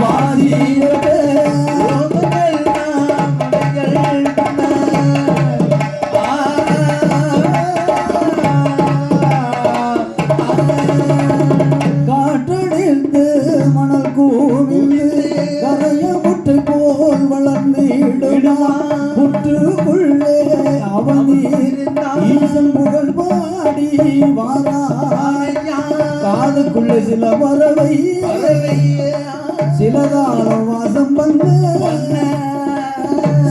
பாசி பெற்று காற்றடித்து மணல் கூவிந்து கரைய முட்டை போல் வளர்ந்திடுமா முற்றுக்குள்ளே அவன் ஈசன் புகழ் பாடி வாராயா காதுக்குள்ளே சில பறவை சிலதாரம் வாசம் வந்து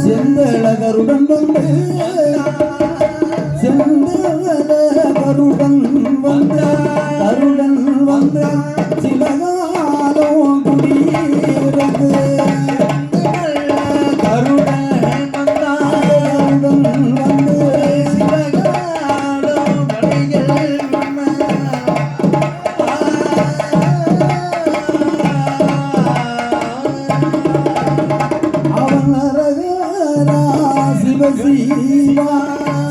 செந்தழகருடன் வந்து செந்தழகருடன் வந்த கருடன் வந்த சிலகாலம் குடியிருந்து கருடன் வந்து சிலகாலம் கடைகள் அவன் அரகரா சிவசீவா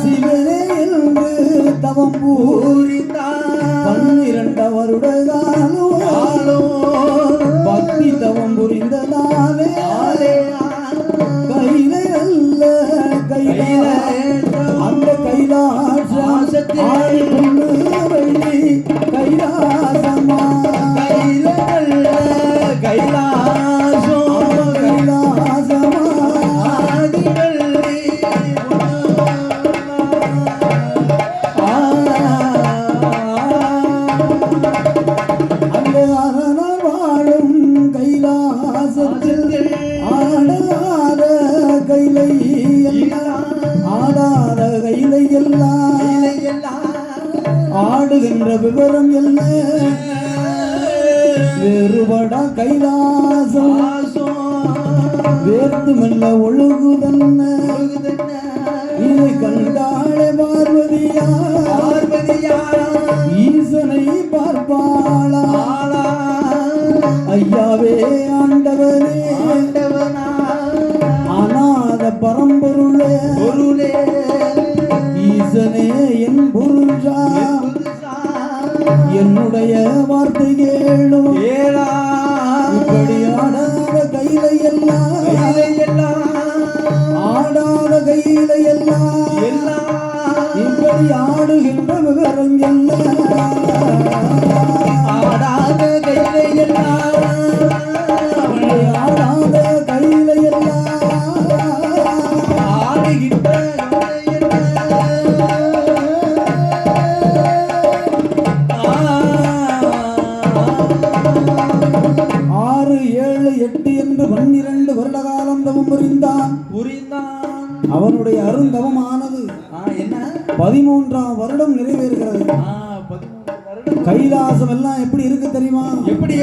சிவனே என்று தவம் பூரித்தான் 12 வருட காலம் பக்தி தவம் புரிந்ததாலே கையிலே அல்ல கையில அந்த கைலாசத்தில் ஆடி கொண்டு வெள்ளி கைலாசமா கையில அல்ல கைலாசம் கைலாசமா ஆடி வெள்ளி அந்த அரண வாழும் கைலாசத்தில் ஆடாத கைலை எல்லாம் ஆடாத கைலை எல்லாம் ஆடுகின்ற விவரம் என்ன வேறுபடா கைலாசம் வேர்த்து மெல்ல ஒழுகுதன்ன இதை கண்டாளே பார்வதியா ஈசனை பார்ப்பாளா ஐயாவே ஆண்டவனே அநாத பரம்பொருளே ஈசனே என் புருஷா என்னுடைய வார்த்தை கேளும் இப்படி ஆடாத கையில எல்லாம் ஆடாத கையில எல்லாம் இப்படி ஆடுகின்ற விவரம் எல்லாம் ஆடாத கையில எல்லாம் ஆடாத கையில எல்லாம் ஆடுகின்ற 6, 7, 8 என்று 12 வருட காலம் தவம் புரிந்தான். அவனுடைய அருந்தவமானது என்ன 13ஆம் வருடம் நிறைவேறுகிறது. கைலாசம் எல்லாம் எப்படி இருக்கு தெரியுமா? எப்படி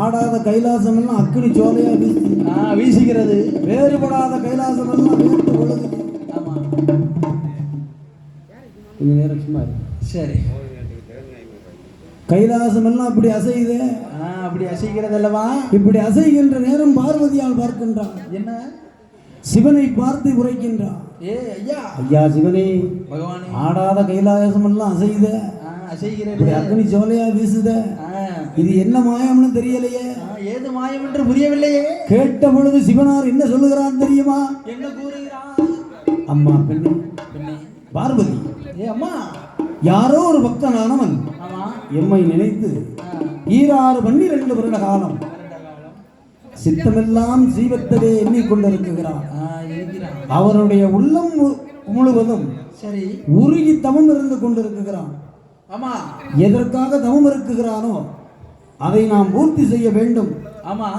ஆடாத கைலாசம் எல்லாம் அக்கினி சோலையா வீசுகிறது. வேறுபடாத கைலாசம் எல்லாம் வேர்த்து ஒழுகுது. கொஞ்ச நேரம் சும்மா சரி. கைலாசம் எல்லாம் அப்படி அசையுது. அப்படி அசைகிறது அல்லவா? இப்படி அசைகின்ற நேரம் பார்வதியால் பார்க்கின்றான். என்ன? சிவனை பார்த்து உரைக்கின்றான். ஐயா சிவனே, பகவானே, ஆடாத கைலாசம் எல்லாம் அசையுத, அசைகிறது, அக்னி சோலையா வீசுத, இது என்ன மாயம்னு தெரியலையே. ஏது மாயம் என்று புரியவில்லையே. கேட்ட பொழுது சிவனார் என்ன சொல்லுகிறான் தெரியுமா? என்ன கூறுகிறான்? அம்மா பெண்ணே, பார்வதி, அம்மா, யாரோ ஒரு பக்தனானவன் எம்மை நினைத்து 12 வருட காலம் சித்தமெல்லாம் ஜீவத்தவே எண்ணிக்கொண்டிருக்கிறான். அவருடைய உள்ளம் முழுவதும் சரி உருகி தவம் இருந்து கொண்டிருக்கிறான். ஆமா, எதற்காக தவம் இருக்குகிறானோ அதை நாம் பூர்த்தி செய்ய வேண்டும். ஆமா,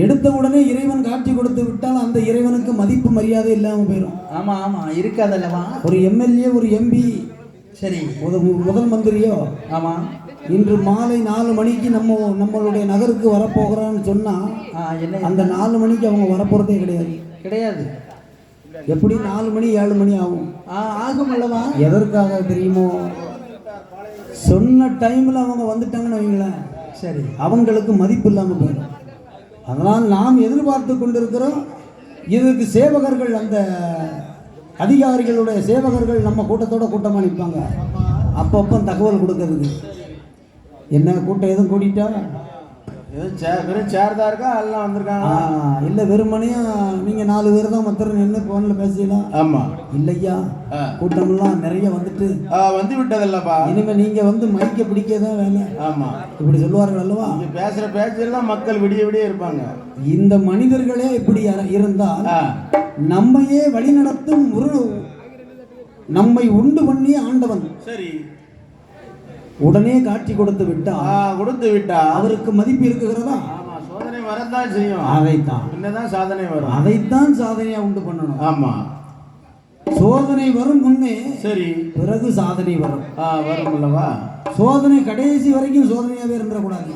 எடுத்த உடனே இறைவன் காட்சி கொடுத்து விட்டால் அந்த இறைவனுக்கு மதிப்பு மரியாதை இல்லாம போயிடும். ஆமா ஆமா, இருக்காதல்லவா? ஒரு எம்எல்ஏ, ஒரு எம்பி, சரி, முதல் மந்திரியோ, ஆமா, இன்று மாலை 4 மணிக்கு நம்மளுடைய நகருக்கு வரப்போகிறான்னு சொன்னா அந்த 4 மணிக்கு அவங்க வரப்போறதே கிடையாது. எப்படி 4 மணி 7 மணி ஆகும்? ஆகும் அல்லவா? எதற்காக தெரியுமோ? சொன்ன டைம்ல அவங்க வந்துட்டாங்கன்னு வைங்களேன், சரி, அவங்களுக்கு மதிப்பு இல்லாமல் போயிடும். அதனால் நாம் எதிர்பார்த்து கொண்டிருக்கிறோம். இதற்கு சேவகர்கள், அந்த அதிகாரிகளுடைய சேவகர்கள் நம்ம கூட்டத்தோட கூட்டமாக நிற்பாங்க. அப்பப்போ தகவல் கொடுக்கறதுக்கு. என்ன கூட்டம் எதுவும் கூட்டிட்டா, வெறும் சேர் தான் இருக்கா, எல்லாம் வந்திருக்காங்க? இல்லை, வெறுமனையும் நீங்கள் 4 பேர் தான் மற்ற நின்று ஃபோனில் பேசலாம். ஆமாம். இல்லையா, கூட்டமெல்லாம் நிறைய வந்துட்டு வந்து விட்டதில்லப்பா. இனிமேல் நீங்கள் வந்து மைக்கை பிடிக்க தான் வேலை. ஆமாம், இப்படி சொல்லுவார்கள் அல்லவா. பேசுகிற பேச்செல்லாம் மக்கள் விடிய விடிய இருப்பாங்க. இந்த மனிதர்களே இப்படி இருந்தால் நம்மையே வழிநடத்தும் நம்மை உண்டு பண்ணி ஆண்டவன் சரி உடனே காட்சி கொடுத்து விட்டா அவருக்கு மதிப்பு இருக்குகிறதா? சோதனை வரதான் செய்யும். அதைத்தான் என்னதான் சாதனை வரும், அதைத்தான் சாதனையா உண்டு பண்ணணும். ஆமா, சோதனை வரும் முன்னே, சரி, பிறகு சாதனை வரும். வரும் அல்லவா. சோதனை கடைசி வரைக்கும் சோதனையாவே இருந்துடக்கூடாது.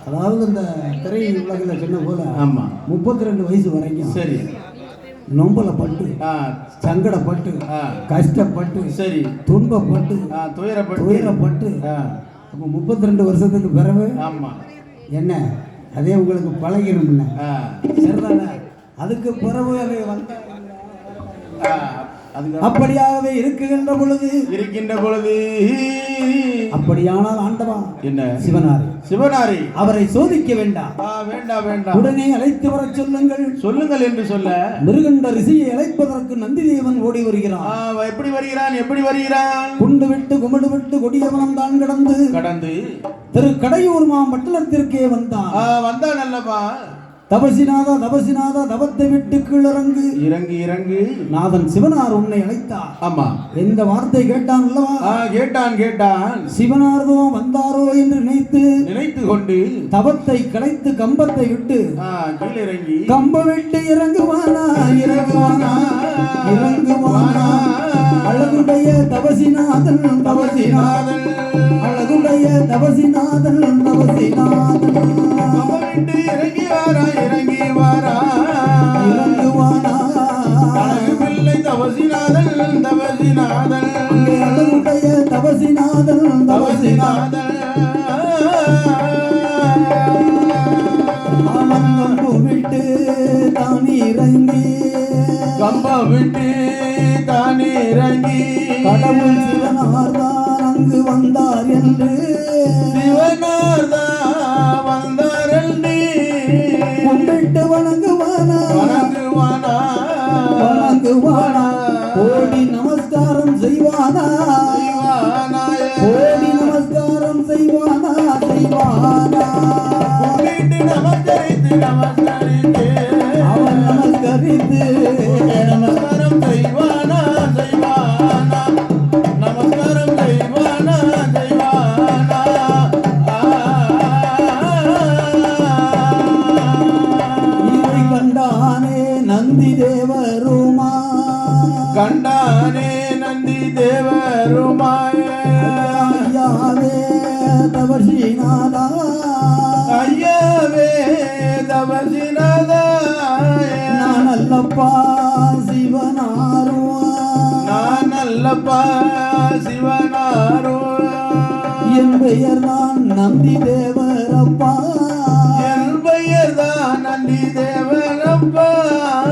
அதாவது இந்த திரை உலகில் சொன்ன போல, ஆமா, 32 வயசு வரைக்கும் சரி நொம்பலப்பட்டு, சங்கடப்பட்டு, கஷ்டப்பட்டு, சரி, துன்பப்பட்டு, துயரப்பட்டு, அப்போ 32 வருஷத்துக்கு பிறகு ஆமா என்ன அதே உங்களுக்கு பழகிடும். சரிதானே? அதுக்கு பிறகு அதை வந்து அப்படியாகவே இருக்கின்ற பொழுது அப்படியானால் ஆண்டவா என்ன சிவனாரி அவரை சோதிக்க வேண்டாம், உடனே அழைத்து வர சொல்லுங்கள் என்று சொல்ல, மிருகண்ட ரிஷியை அழைப்பதற்கு நந்திதேவன் ஓடி வருகிறான். எப்படி வருகிறான்? குண்டு விட்டு குமிடு விட்டு கொடியவனம் தான் கடந்து திரு கடையூர் பட்டணத்திற்கே வந்தான் அல்லவா. தபசிநாதா தபத்தை விட்டு இறங்கு நாதன் சிவனார் உன்னை அழைத்தார். ஆமா, எந்த வார்த்தை கேட்டான் அல்லவா? கேட்டான். சிவனார்தோ வந்தாரோ என்று நினைத்து கொண்டு தபத்தை கலைத்து கம்பத்தை விட்டு இறங்கி, கம்ப விட்டு இறங்குவானா அழகுடைய தபசிநாதன் அழகுடைய தபசிநாதன் இறங்கி வாரா பிள்ளை தபசிநாதன் அழகுடைய தபசிநாதன் ஆனந்தம் விட்டு தானே இறங்கி கடவுள் சிவனார்தான் அங்கு வந்தார் என்று கும்பிட்டு வணங்குவானா கோடி நமஸ்காரம் செய்வானா அவன் நமஸ்கரித்து நமஸ்காரம் செய்வானா இதை கண்டானே நந்தி தேவருமாய ஐயாவே தபசிநாதா நான் அல்லப்பா சிவனாரோ என் பெயர் தான் நந்தி தேவரப்பா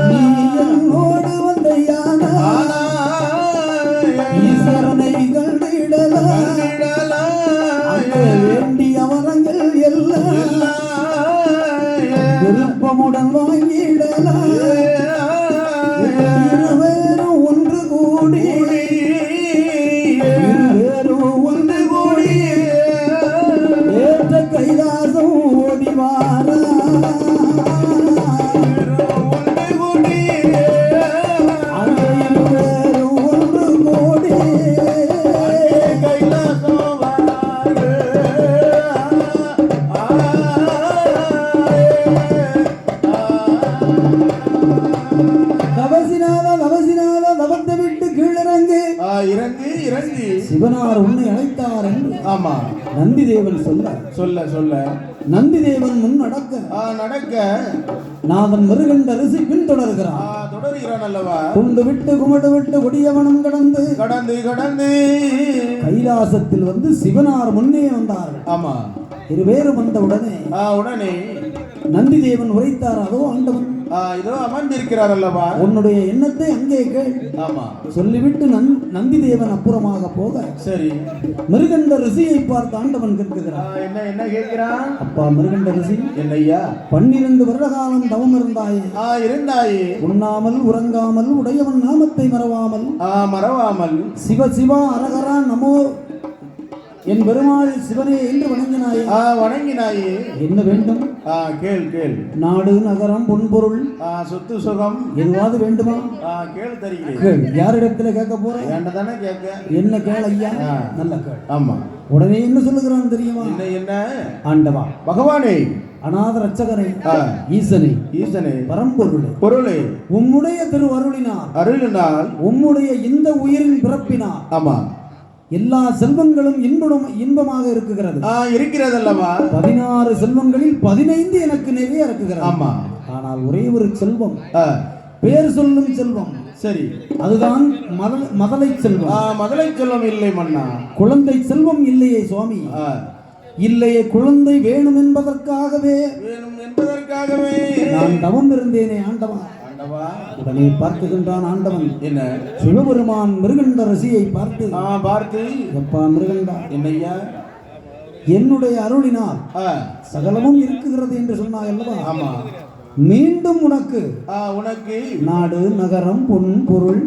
நீ என்னோடு வந்தையான ஈஸ்வரனை கண்டிடலாம் வேண்டிய வரங்கள் எல்லாம் விருப்பமுடன் வாங்கிடலாம். இருவேறும் ஒன்று கூடி ஏற்ற கைலாசம் ஓடிவாரா தபத்தை விட்டு கீழிறங்கு சிவனார் உன்னை அழைத்தார் என்று ஆமா நந்திதேவன் சொல்ல நந்திதேவன் முன் நடக்க நாதன் மிருகண்ட ரிஷி பின்தொடர்கிறான். கொண்டுகிறான் அல்லவா. குண்டு விட்டு குமடு விட்டு கொடியவனம் கடந்து கடந்து கடந்து கைலாசத்தில் வந்து சிவனார் முன்னே வந்தார்கள். ஆமா. இருவேறும் வந்த உடனே உடனே நந்தி தேவன் உரைத்தார். அதோ ஆண்டவன் இதோ அமர்ந்திருக்கிறார் அல்லவா. உன்னுடைய எண்ணத்தை அங்கே கேள். ஆமா. சொல்லிவிட்டு நந்தி தேவன் அப்புறமாக போக சரி மிருகண்ட ரிஷியை பார்த்து ஆண்டவன் கேட்கிறார். என்ன என்ன கேட்கிறான்? அப்பா மிருகண்ட ரிஷி, என்னையா 12 வருட காலம் தவம் இருந்தாயே. இருந்தாயே. உண்ணாமல் உறங்காமல் உடையவன் நாமத்தை மறவாமல் மறவாமல் சிவ சிவா அரகரா நமோ என் பெருமாள் சிவனே என்று வணங்கினாயே. வணங்கினாயே. என்ன வேண்டும்? கேள் கேள். நாடு நகரம் பொன்பொருள் சொத்து சுகம் எதுவாது வேண்டுமா? கேள் தருகிறேன். கேள். யாரிடத்துல கேட்க போறேன்? வேண்டதானே கேட்க. என்ன கேள் ஐயா? நல்ல கேள். ஆமா. உடனே என்ன சொல்லுகிறான் தெரியுமா? என்ன என்ன? ஆண்டவா பகவானே, அநாத ரட்சகனே, ஈசனே, ஈசனே, பரம்பொருளே, பொருளே, உம்முடைய திரு அருளினால் உம்முடைய இந்த உயிரின் பிறப்பினால் ஆமா எல்லா செல்வங்களும் இன்பமாக இருக்குகிறது. இருக்கிறது அல்லவா. 16 செல்வங்களில் 15 எனக்கு நிறைய இருக்குகிறது. ஆமா. ஆனால் ஒரே ஒரு செல்வம், பேர் சொல்லும் செல்வம். சரி, அதுதான் மதலை செல்வம். மதலை செல்வம் இல்லை மன்னா. குழந்தை செல்வம் இல்லையே சுவாமி. இல்லையே, குழந்தை வேணும் என்பதற்காகவே நான் தவம் இருந்தேனே ஆண்டவா. உடனே பார்க்குகின்றான் ஆண்டவன். என்ன? சிவபெருமான் மிருகண்ட ரிஷியை பார்த்து எப்பா மிருகண்டா, என்னையா என்னுடைய அருளினால் சகலமும் இருக்குகிறது என்று சொன்னாய் அல்லவா. ஆமா. மீண்டும் உனக்கு நாடு நகரம் பொன் பொருள்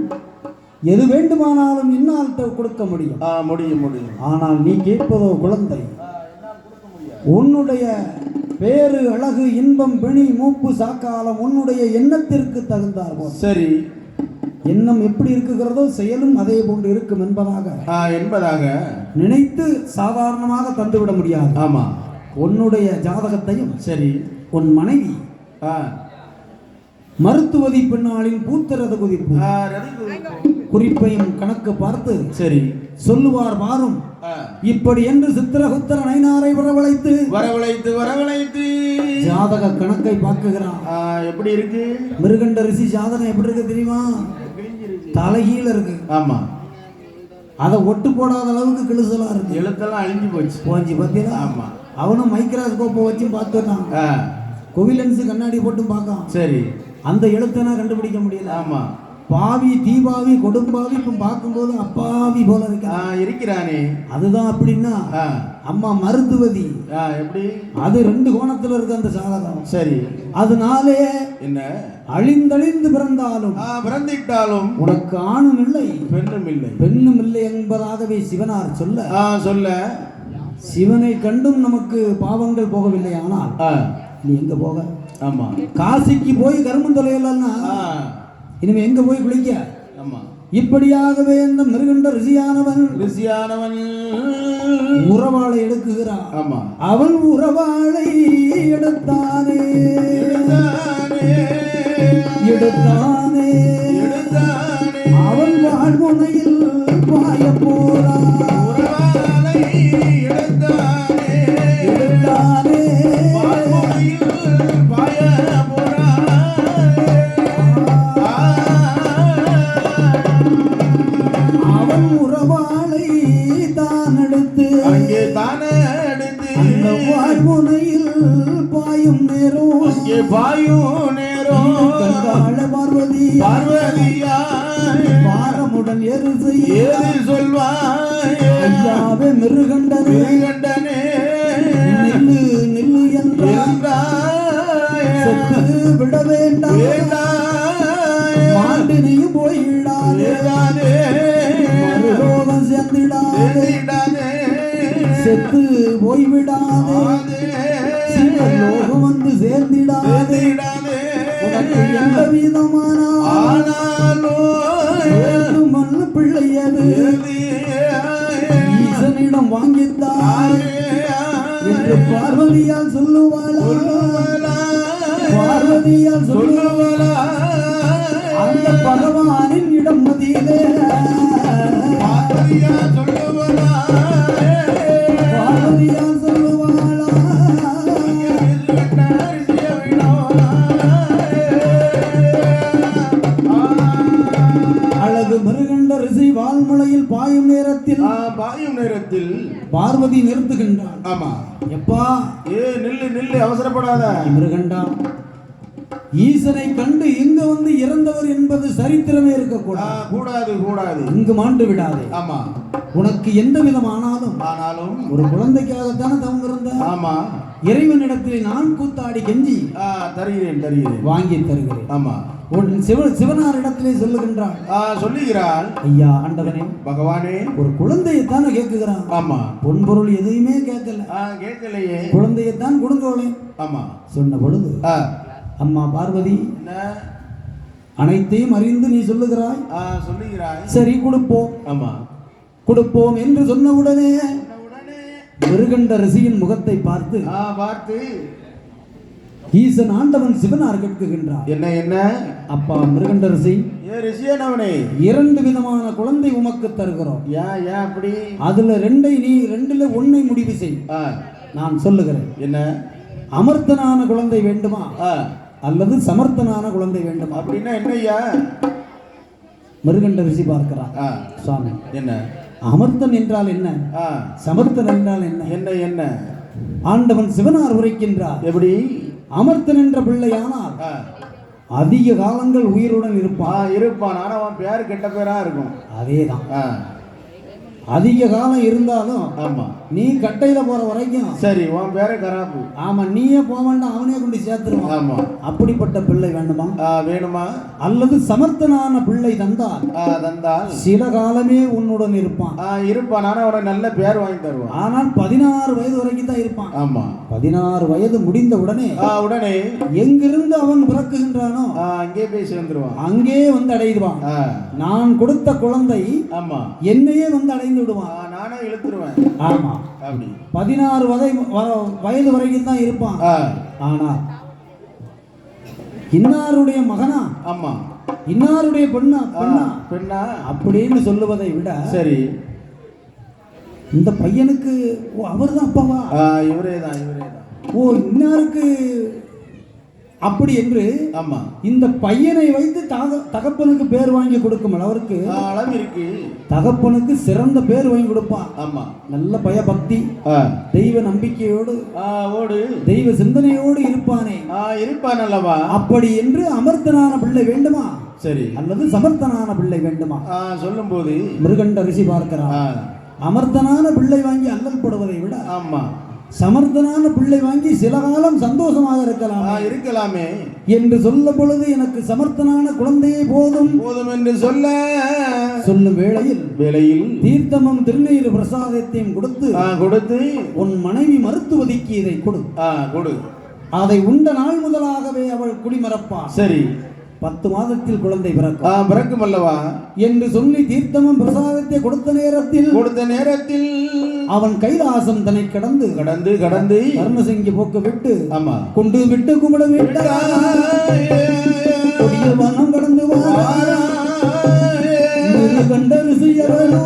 எது வேண்டுமானாலும் என்னால் கொடுக்க முடியும். முடியும். ஆனால் நீ கேட்பதோ குழந்தை. உன்னுடைய பேரு அழகு இன்பம் பிணி மூப்பு சாக்காலம் உன்னுடைய எண்ணத்திற்கு தகுந்தார். சரி, எண்ணம் எப்படி இருக்குகிறதோ செயலும் அதே போன்று இருக்கும் என்பதாக நினைத்து சாதாரணமாக தந்துவிட முடியாது. ஆமா. உன்னுடைய ஜாதகத்தையும் சரி, உன் மனைவி மருத்துவதி பின்னாளின் பூத்திரத குதிப்பு குறிப்பையும் கணக்கு பார்த்து சரி சொல்லுவார். வாரும் இப்படி என்று சித்திரகுத்திர நைனாரை வரவழைத்து ஜாதக கணக்கை பார்க்குகிறான். எப்படி இருக்கு மிருகண்ட ரிஷி ஜாதகம் எப்படி இருக்கு தெரியுமா? தலைகீழ இருக்கு. ஆமா. அதை ஒட்டு போடாத அளவுக்கு கிழிசலா இருக்கு. எழுத்தெல்லாம் அழிஞ்சு போச்சு பார்த்தீங்களா? ஆமா. அவனும் மைக்ரோஸ்கோப்பை வச்சு பார்த்துட்டான். கோவிலன்ஸ் கண்ணாடி போட்டு பார்க்கான். சரி, அந்த எழுத்தனா கண்டுபிடிக்க முடியல. ஆமா. பாவி தீபாவி கொடும்பாவி இப்ப பார்க்கும்போது அப்பாவி போல இருக்கிறானே. அதுதான். அப்படின்னா அம்மா மருத்துவதி எப்படி? அது 2 கோணத்துல இருக்கு அந்த சாதகம். சரி, அதனாலே என்ன அழிந்தழிந்து பிறந்திட்டாலும் உனக்கு ஆணும் இல்லை பெண்ணும் இல்லை என்பதாகவே சிவனார் சொல்ல சிவனை கண்டும் நமக்கு பாவங்கள் போகவில்லை. ஆனால் நீ எங்க போக? ஆமா. காசிக்கு போய் கர்மம் தொலையலன்னா இனிமே எங்க போய் குளிக்க? ஆமா. இப்படியாகவே இந்த மிருகண்ட ரிஷியானவன் உறவாளை எடுக்குகிறான். ஆமா. அவன் உறவாளை எடுத்தானே அவன் வாழ்முனையில் பாய போறான். அவன் உறவாளை தான் எடுத்து அந்த வாழ்முனையில் பாயும் நேரம் கங்காள பார்வதியா பாரமுடன் ஏறு சொல்வாய். ஐயாவே மிருகண்டனே நில்லு என்றாய். செத்து விட வேண்டாம், மாண்டினியும் போயிடாதே, மறுலோகம் சேர்ந்திடாதே, செத்து போய்விடாதே, சிவலோகம் வந்து சேர்ந்திடாதே. உனக்கு எந்த விதமான பிள்ளையது ஈசனிடம் வாங்கித்தார் என்று பார்வதியால் சொல்லுவாளா? அந்த பகவானின் இடம் மதியிலே பார்வதியால் சொல்லுவாளா? பாயும் நேரத்தில் பார்வதி நிறுத்துகின்றாள். ஆமா. எப்பா நில்லு நில்லு, அவசரப்படாத. மிருகண்டா, ஈசனை கண்டு இங்க வந்து இறந்தவர் என்பது சரித்திரமே இருக்கக்கூடாது. கூடாது கூடாது, இங்கு மாண்டு விடாதே. ஆமா. உனக்கு எந்த விதமானாலும் ஒரு குழந்தைக்காகத்தானே தவம் இருந்த. ஆமா. இறைவனிடத்தில் நான் கூத்தாடி கெஞ்சி தருகிறேன் தருகிறேன், வாங்கி தருகிறேன். ஆமா. சிவனாரிடத்திலே சொல்லுகின்றான். சொல்லுகிறாள். ஐயா ஆண்டவனே, பகவானே, ஒரு குழந்தையைத்தானே கேட்குகிறான். ஆமா. பொன்பொருள் எதையுமே கேட்கல. கேட்கலையே. குழந்தையைத்தான் கொடுங்கோளே. ஆமா. சொன்ன பொழுது அம்மா பார்வதி அனைத்தையும் அறிந்து நீ சொல்லுகிறாய். சொல்லுகிறாய். சரி கொடுப்போம். ஆமா, கொடுப்போம் என்று சொன்ன உடனே மிருகண்ட ரிஷியின் முகத்தை பார்த்து ஈசன் ஆண்டவன் சிவனார் கேட்குகின்றார். என்ன என்ன அப்பா மிருகண்ட ரிஷி, இரண்டு விதமான குழந்தை உமக்கு தருகிறோம். அப்படி அதுல ரெண்டுல ஒன்னை முடிவு செய். நான் சொல்லுகிறேன். என்ன? அமர்த்தனான குழந்தை வேண்டுமா அல்லது சமர்த்தனான குழந்தை வேண்டுமா? அப்படின்னா என்னய்யா? மிருகண்ட ரிஷி பார்க்கிறான். சுவாமி, என்ன அமர்த்தன் என்றால் என்ன, சமர்த்தன் என்றால் என்ன? என்ன என்ன? ஆண்டவன் சிவனார் உரைக்கின்றார். எப்படி? அமர்த்தன் என்ற பிள்ளையானால் அதிக காலங்கள் உயிருடன் இருப்பான். ஆனா அவன் பேர் கெட்ட பேரா இருக்கும். அதேதான். அதிக காலம் இருந்தாலும் ஆமா, நீ கட்டையில போற வரைக்கும் சரி, உன் பேரே கராப்பு. ஆமா, நீயே போக வேண்டாம், அவனே கொண்டு சேர்த்துருவான். ஆமா. அப்படிப்பட்ட பிள்ளை வேண்டுமா? வேணுமா? அல்லது சமர்த்தனான பிள்ளை தந்தால் சில காலமே உன்னுடன் இருப்பான். ஆனா அவனை நல்ல பேர் வாங்கி தருவான். ஆனால் 16 வயது வரைக்கும் தான் இருப்பான். ஆமா. 16 வயது முடிந்த உடனே எங்கிருந்து அவன் பிறக்குகின்றானோ அங்கே போய் சேர்ந்துருவான். அங்கே வந்து அடைவான். நான் கொடுத்த குழந்தை ஆமா என்னையே வந்து அடைந்து விடுவான். நானே இழுத்துருவேன். ஆமா. அப்படி 16 வயது வரைக்கும் தான் இருப்பான். ஆனா இன்னாருடைய மகனா, ஆமா, இன்னாருடைய பெண்ணா அப்படின்னு சொல்லுவதை விட சரி, இந்த பையனுக்கு அவர்தான் அப்பாவா, இவரேதான். ஓ, இன்னாருக்கு அப்படி என்று ஆமா இந்த பையனை வைத்து தகப்பனுக்கு பேர் வாங்கி கொடுக்கும் அளவிற்கு தகப்பனுக்கு சிறந்த பேர் வாங்கி கொடுப்பான். ஆமா. நல்ல பயபக்தி, தெய்வ நம்பிக்கையோடு தெய்வ சிந்தனையோடு இருப்பானே இருப்பான் அல்லவா. அப்படி என்று அமர்த்தனான பிள்ளை வேண்டுமா சரி, அல்லது சமர்த்தனான பிள்ளை வேண்டுமா சொல்லும் போது மிருகண்ட ரிஷி பார்க்கிறான். அமர்த்தனான பிள்ளை வாங்கி அல்லல் போடுவதை விட ஆமா சமர்த்தனான பிள்ளை வாங்கி சில காலம் சந்தோஷமாக இருக்கலாமே என்று சொல்ல பொழுது எனக்கு சமர்த்தனான குழந்தையே போதும் என்று சொல்லும் வேளையில் தீர்த்தமும் திருநீர் பிரசாதத்தையும் கொடுத்து உன் மனைவி மருத்துவதிக்கு இதை கொடு. அதை உண்ட நாள் முதலாகவே அவள் குடிமறப்பாள். சரி, 10 மாதத்தில் குழந்தை பிறக்கும் அல்லவா என்று சொல்லி தீர்த்தமும் பிரசாதத்தை கொடுத்த நேரத்தில் அவன் கைலாசம் தன்னை கடந்து கர்மசங்கி போக்க விட்டு ஆமா கொண்டு விட்டு கும்பிட கொடிய வனம் கடந்து கண்ட ரிஷியவனோ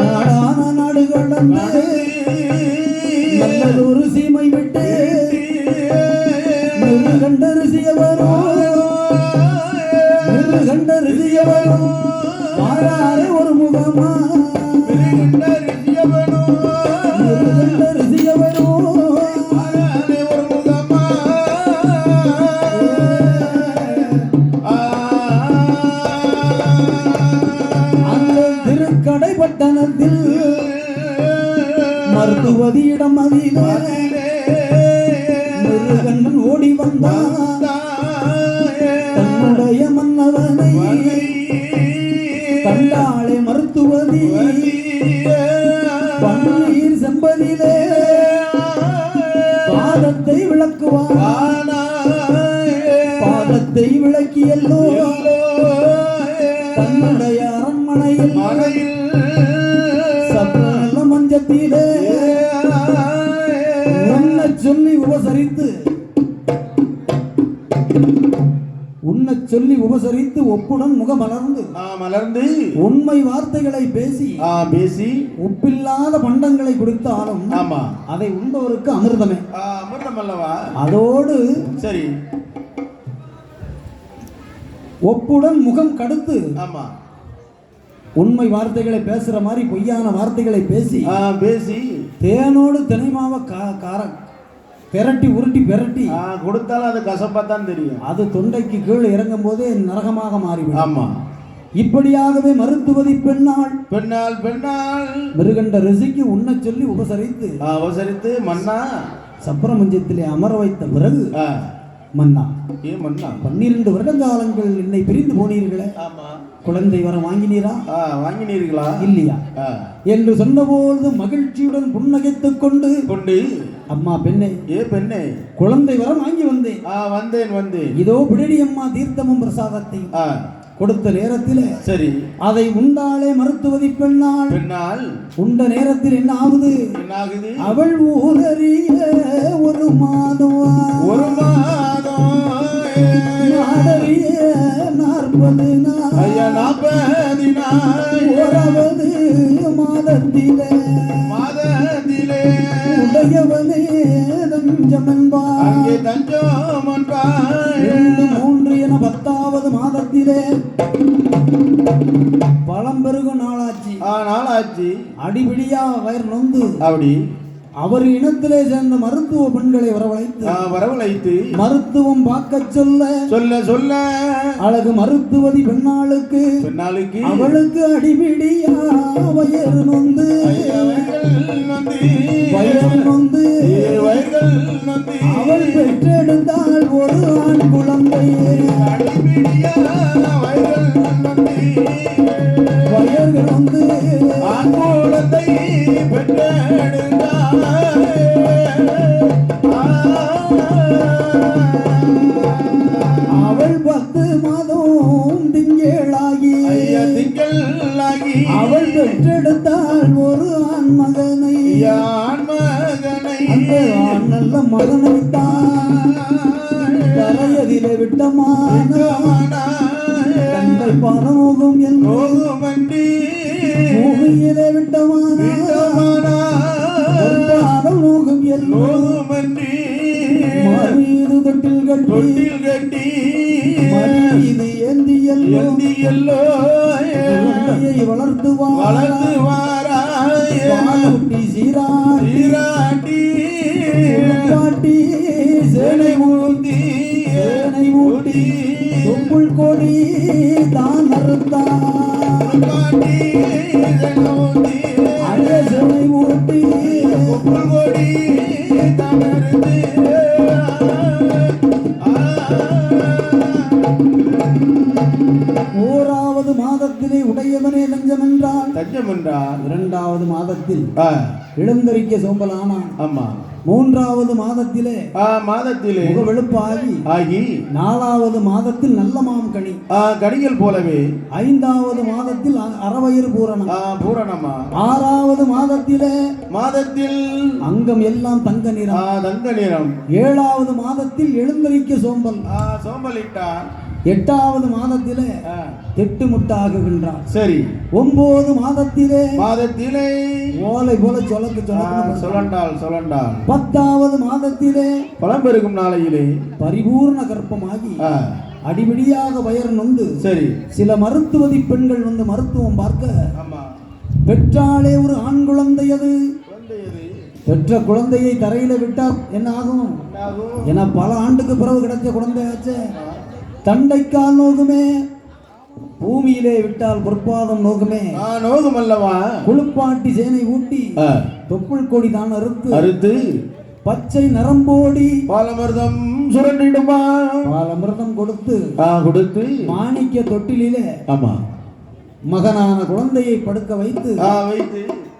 நாடான நாடு கடந்து நல்லதொரு சீமை விட்டு கண்ட ரிஷியவனோ மாறாரே ஒரு முகமா அந்த திருக்கடை பட்டணத்தில் மருத்துவதியிடம் அதிலே முருகன் ஓடி வந்தான். தன்னுடைய மன்னவனை கண்டாளே மருத்துவதி பன்னீர் செம்பதிலே பாதத்தை விளக்குவான். பாதத்தை விளக்கியல்லோ தன்னுடைய அரண்மனையில் சப்ர மஞ்சத்திலே சொல்லி உபசரித்து ஒப்புடன் மலர்ந்து உண்மை வார்த்தைகளை பேசி உப்பில்லாத பண்டங்களை கொடுத்தாலும் அதை உண்பவருக்கு அமிர்தமே அமிர்தம் அல்லவா. அதோடு சரி, ஒப்புடன் முகம் கடுத்து உண்மை வார்த்தைகளை பேசுற மாதிரி பொய்யான வார்த்தைகளை பேசி பேசி தேனோடு தினைமாவை பெரட்டி உருட்டி பெரட்டி கொடுத்தாலும் அது கசப்பாத்தான் தெரியும். அது தொண்டைக்கு கீழே இறங்கும் போதே நரகமாக மாறிவிடும். ஆமா, இப்படியாகவே மருத்துவதி பெண்ணாள் பெண்ணாள் பெண்ணாள் மிருகண்ட ரிஷிக்கு உண்ண சொல்லி உபசரித்து மன்னா சப்ரமஞ்சத்திலே அமர வைத்த பிறகு மன்னா, ஏன் மன்னா 12 வருட காலங்கள் என்னை பிரிந்து போனீர்களே, ஆமா, குழந்தை வர வாங்கினீரா? வாங்கினீர்களா? இல்லையா என்று சொன்னபோது மகிழ்ச்சியுடன் புன்னகைத்துக் கொண்டு அம்மா பெண்ணே, பெண்ணே, குழந்தை வர வாங்கி வந்தேன். வந்தேன். இதோ பிடடி அம்மா தீர்த்தமும் பிரசாதத்தையும் கொடுத்த நேரத்தில் சரி அதை உண்டாளே மருத்துவதி பெண்ணாள் உண்ட நேரத்தில் என்ன ஆகுது? அவள் ஊரறிய ஒரு மாதம் 40 ஓராவது மாதத்திலே உடையவனே தஞ்சமென்பார் 3 என 10வது மாதத்திலே பழம் பெருகும் நாளாச்சு. அடிபிடியா வயர் நொந்து அப்படி அவர் இனத்திலே சேர்ந்த மருத்துவ பெண்களை வரவழைத்து மருத்துவம் பார்க்க சொல்ல அழகு மருத்துவதி பெண்ணாளுக்கு அவளுக்கு அடிபிடியா வயர் நொந்து அவள் பெற்றெடுத்தாள் ஒரு ஆண் குழந்தை. வயர்கள் வந்து ஆண் குழந்தை பெற்றெடுத்தாள். அவள் 10 மாதம் திங்களாகி அவள் பெற்றெடுத்தாள் ஒரு ஆண் மகனை. அந்த ஆண் நல்ல மகனை தரையதிலே விட்டமான தங்கள் பரமோகம் பூமியிலே விட்டமான பரமோகம் மறுமீது தொட்டில் கட்டி மறுமீது ஏந்தியல்லோ வளர்த்து வாராட்டி சீராட்டி சேனை ஊட்டி தொப்புள் கொடி தான் அறுத்தான் சேனை ஊட்டி தொப்புள் கொடி தான் அறுத்து 1வது மாதத்திலே உடையவனே தஞ்சம் என்றான். 2வது மாதத்தில் இளந்தரிக்க சோம்பலானான். ஆமா. 3வது மாதத்திலே முகவெளுப்பாகி 4வது மாதத்தில் நல்ல மாம் கனிகள் போலவே 5வது மாதத்தில் அறவயிறு பூரணமா 6வது மாதத்தில் அங்கம் எல்லாம் தங்க நிறம் 7வது மாதத்தில் எழுந்தரிக்க சோம்பலிட்டார் 8வது மாதத்திலே திட்டுமுட்டாகுகின்றார். சரி. 9 மாதத்திலே ஓலை போல சொல்லண்டாள் 10வது மாதத்திலே பழம் பெருகும் நாளையிலே பரிபூர்ண கர்ப்பமாகி அடிபடியாக வயர் நொந்து சரி சில மருத்துவதி பெண்கள் வந்து மருத்துவம் பார்க்க பெற்றாலே ஒரு ஆண் குழந்தை. அது பெற்ற குழந்தையை தரையில விட்டால் என்ன ஆகும்? என பல ஆண்டுக்கு பிறகு கிடைச்ச குழந்தையாச்சு. தண்டைக்கால் நோகுமே, பூமியிலே விட்டால் பொற்பாதம் நோகுமே நோகும் அல்லவா. குளிப்பாட்டி சேனை ஊட்டி தொப்புள் கொடி தான் அறுத்து பச்சை நரம்போடி பாலமிர்தம் சுரண்டிடுமா. பாலமிர்தம் கொடுத்து மாணிக்க தொட்டிலே மகனான குழந்தையை படுக்க வைத்து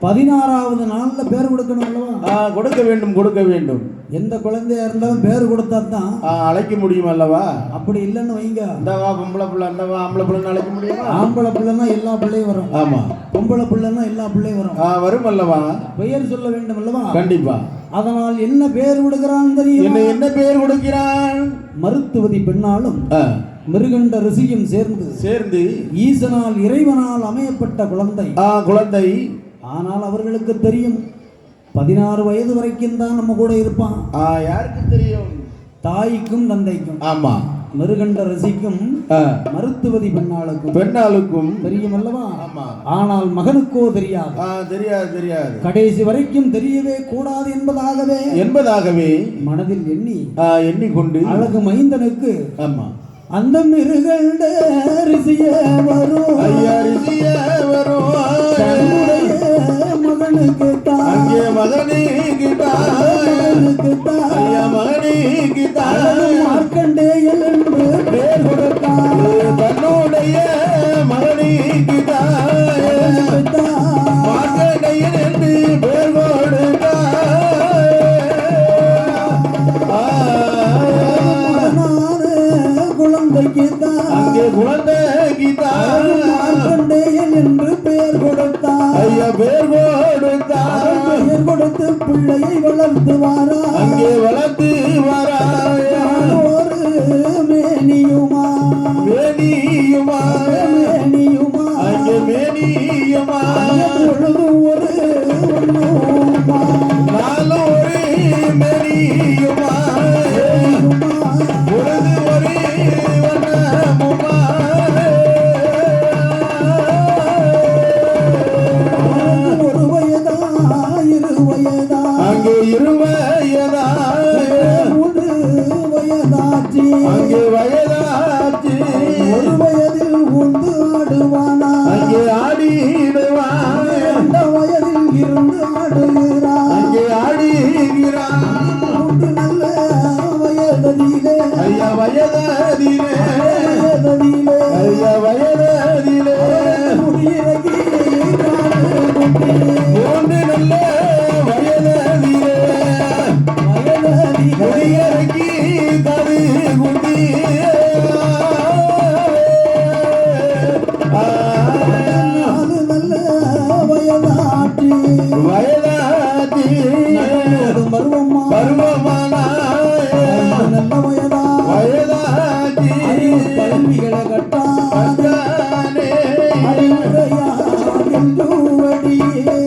16வது நாள்ல பேர் கொடுக்கணும் அல்லவா. கொடுக்க வேண்டும். எந்த குழந்தையா இருந்தாலும் பேர் கொடுத்தா தான் அழைக்க முடியும் அல்லவா. அப்படி இல்லைன்னு வைங்க, இந்தவா பொம்பளை பிள்ளை, இந்தவா ஆம்பளை பிள்ளைன்னு அழைக்க முடியுமா? ஆம்பளை பிள்ளைன்னா எல்லா பிள்ளையும் வரும். ஆமா. பொம்பளை பிள்ளைன்னா எல்லா பிள்ளையும் வரும் அல்லவா. பெயர் சொல்ல வேண்டும் அல்லவா. கண்டிப்பா. அதனால் என்ன பேர் கொடுக்கிறான் தெரியும்? என்ன பேர் கொடுக்கிறான்? மருத்துவதி பெண்ணாலும் மிருகண்ட ரிஷியும் சேர்ந்து ஈசனால் இறைவனால் அமையப்பட்ட குழந்தை. ஆனால் அவர்களுக்கு தெரியும் 16 வயது வரைக்கும் தான் நம்ம கூட இருப்பான். யாருக்கு தெரியும்? தாய்க்கும் தந்தைக்கும். ஆமா. மிருகண்ட ரசிக்கும் மருத்துவதி பெண்ணாளுக்கும் தெரியும் அல்லவா? ஆனால் மகனுக்கோ தெரியாது. தெரியாது. கடைசி வரைக்கும் தெரியவே கூடாது என்பதாகவே மனதில் எண்ணிக்கொண்டு அழகு மைந்தனுக்கு அந்த மிருகண்ட ரிஷிய வரும் மகனுக்கு மார்க்கண்டேயன் என்று பேர் கொடுத்தான். தன்னுடைய மகனுக்கு மார்க்கண்டேயன் என்று பேர் குழந்தைக்கு மார்க்கண்டேயன் என்று பெயர் கொடுத்தார். பேர் கொடுத்து பிள்ளையை வளர்த்து வாரா. அங்கே வளர்த்து வாரா. ஒரு மேனியுமா அங்கே மேனியுமா பொழுதும் ஒரு ஒண்ணுமா நாளும் ஒரு மேனியுமா பொழுது ஒரு வண்ணமுமா ஒரு வயதா இரு வயதா அங்கே இருவயதா 3 வயதாச்சு அங்கே வயதாச்சு ஒரு வயதில் உந்து ஆடுவானா அங்கே ஆடிடுவான் 2 வயதில் இருந்து ஆடுகிறான் அங்கே ஆடுகிறான் 3 நல்ல வயதிலே ஐயா வயதிலே முடியிறங்கி மூன்று நல்ல வயதிலே முடியிறங்கி கரு குண்டி நல்ல வயதாட்டி பருவமான நல்ல வயதா வயதாட்டி கல்விகளை கட்டானே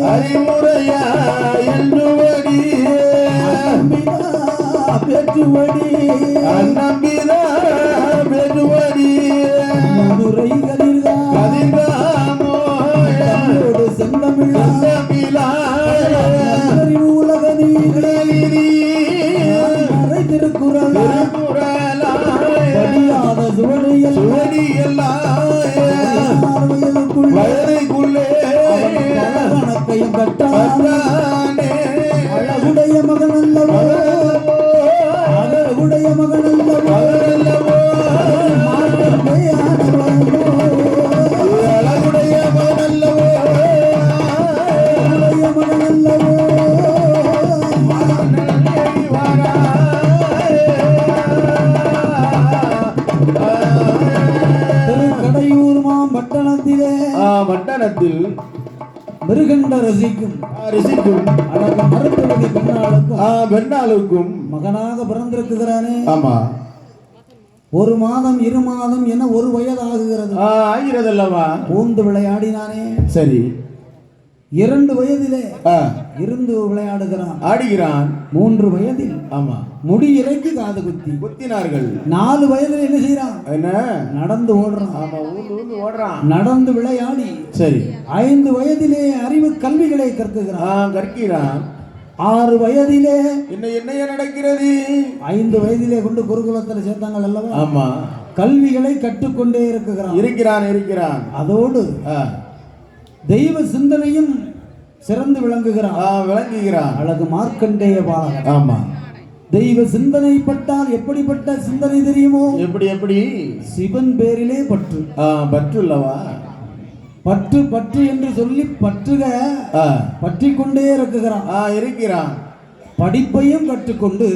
அறிவுரையா என்றுவடி பெற்றுவடி அந்நம்பிதா பெற்றுவடி மதுரை கதிர்காமோடு செந்தமிழா உலக நீதி திருக்குறள் படியாத வயதுக்குள்ளே கணக்கையும் கட்டானே அழகுடைய மகன் அல்லவோ அழகுடைய மகன் அல்லவோ அழகுடைய மகன் அல்லவோ அழகுடைய மகன் அல்லவோ திருக்கடையூர் பட்டணத்தில் மிருகண்ட ரசிக்கும் அழகு மருத்துவதி பெண்ணாளுக்கும் மகனாக பிறந்திருக்கிறானே. ஆமா 1 மாதம் 2 மாதம் என 1 வயது ஆகிறது அல்லவா பூந்து விளையாடினானே. சரி 2 வயதிலே இருந்து விளையாடுகிறான் ஆடுகிறான். 3 வயதில் ஆமா முடி இறக்கி காது குத்தினார்கள். 4 வயதில் என்ன செய்யறான்? என்ன நடந்து ஓடுறான். ஆமா ஊந்து ஓடுறான். நடந்து விளையாடி சரி 5 வயதிலே அறிவு கல்விகளை கற்கிறான். 6 வயதிலே என்ன நடக்கிறது? 5 வயதிலே கொண்டு குருகுலத்தில் சேர்த்தாங்க அல்லவா? ஆமா கல்விகளை கற்றுக்கொண்டே இருக்கிறான். அதோடு தெய்வ சிந்தனையும் சிறந்து விளங்குகிறான். அழகு மார்க்கண்டேய பாலகன். ஆமா தெய்வ சிந்தனை பட்டால் எப்படிப்பட்ட சிந்தனை தெரியுமோ? எப்படி சிவன் பேரிலே பற்று. பற்றுள்ளவா பற்று என்று சொல்லி பற்றி கொண்டே இருக்கிறான். படிப்பையும் கற்றுக்கொண்டு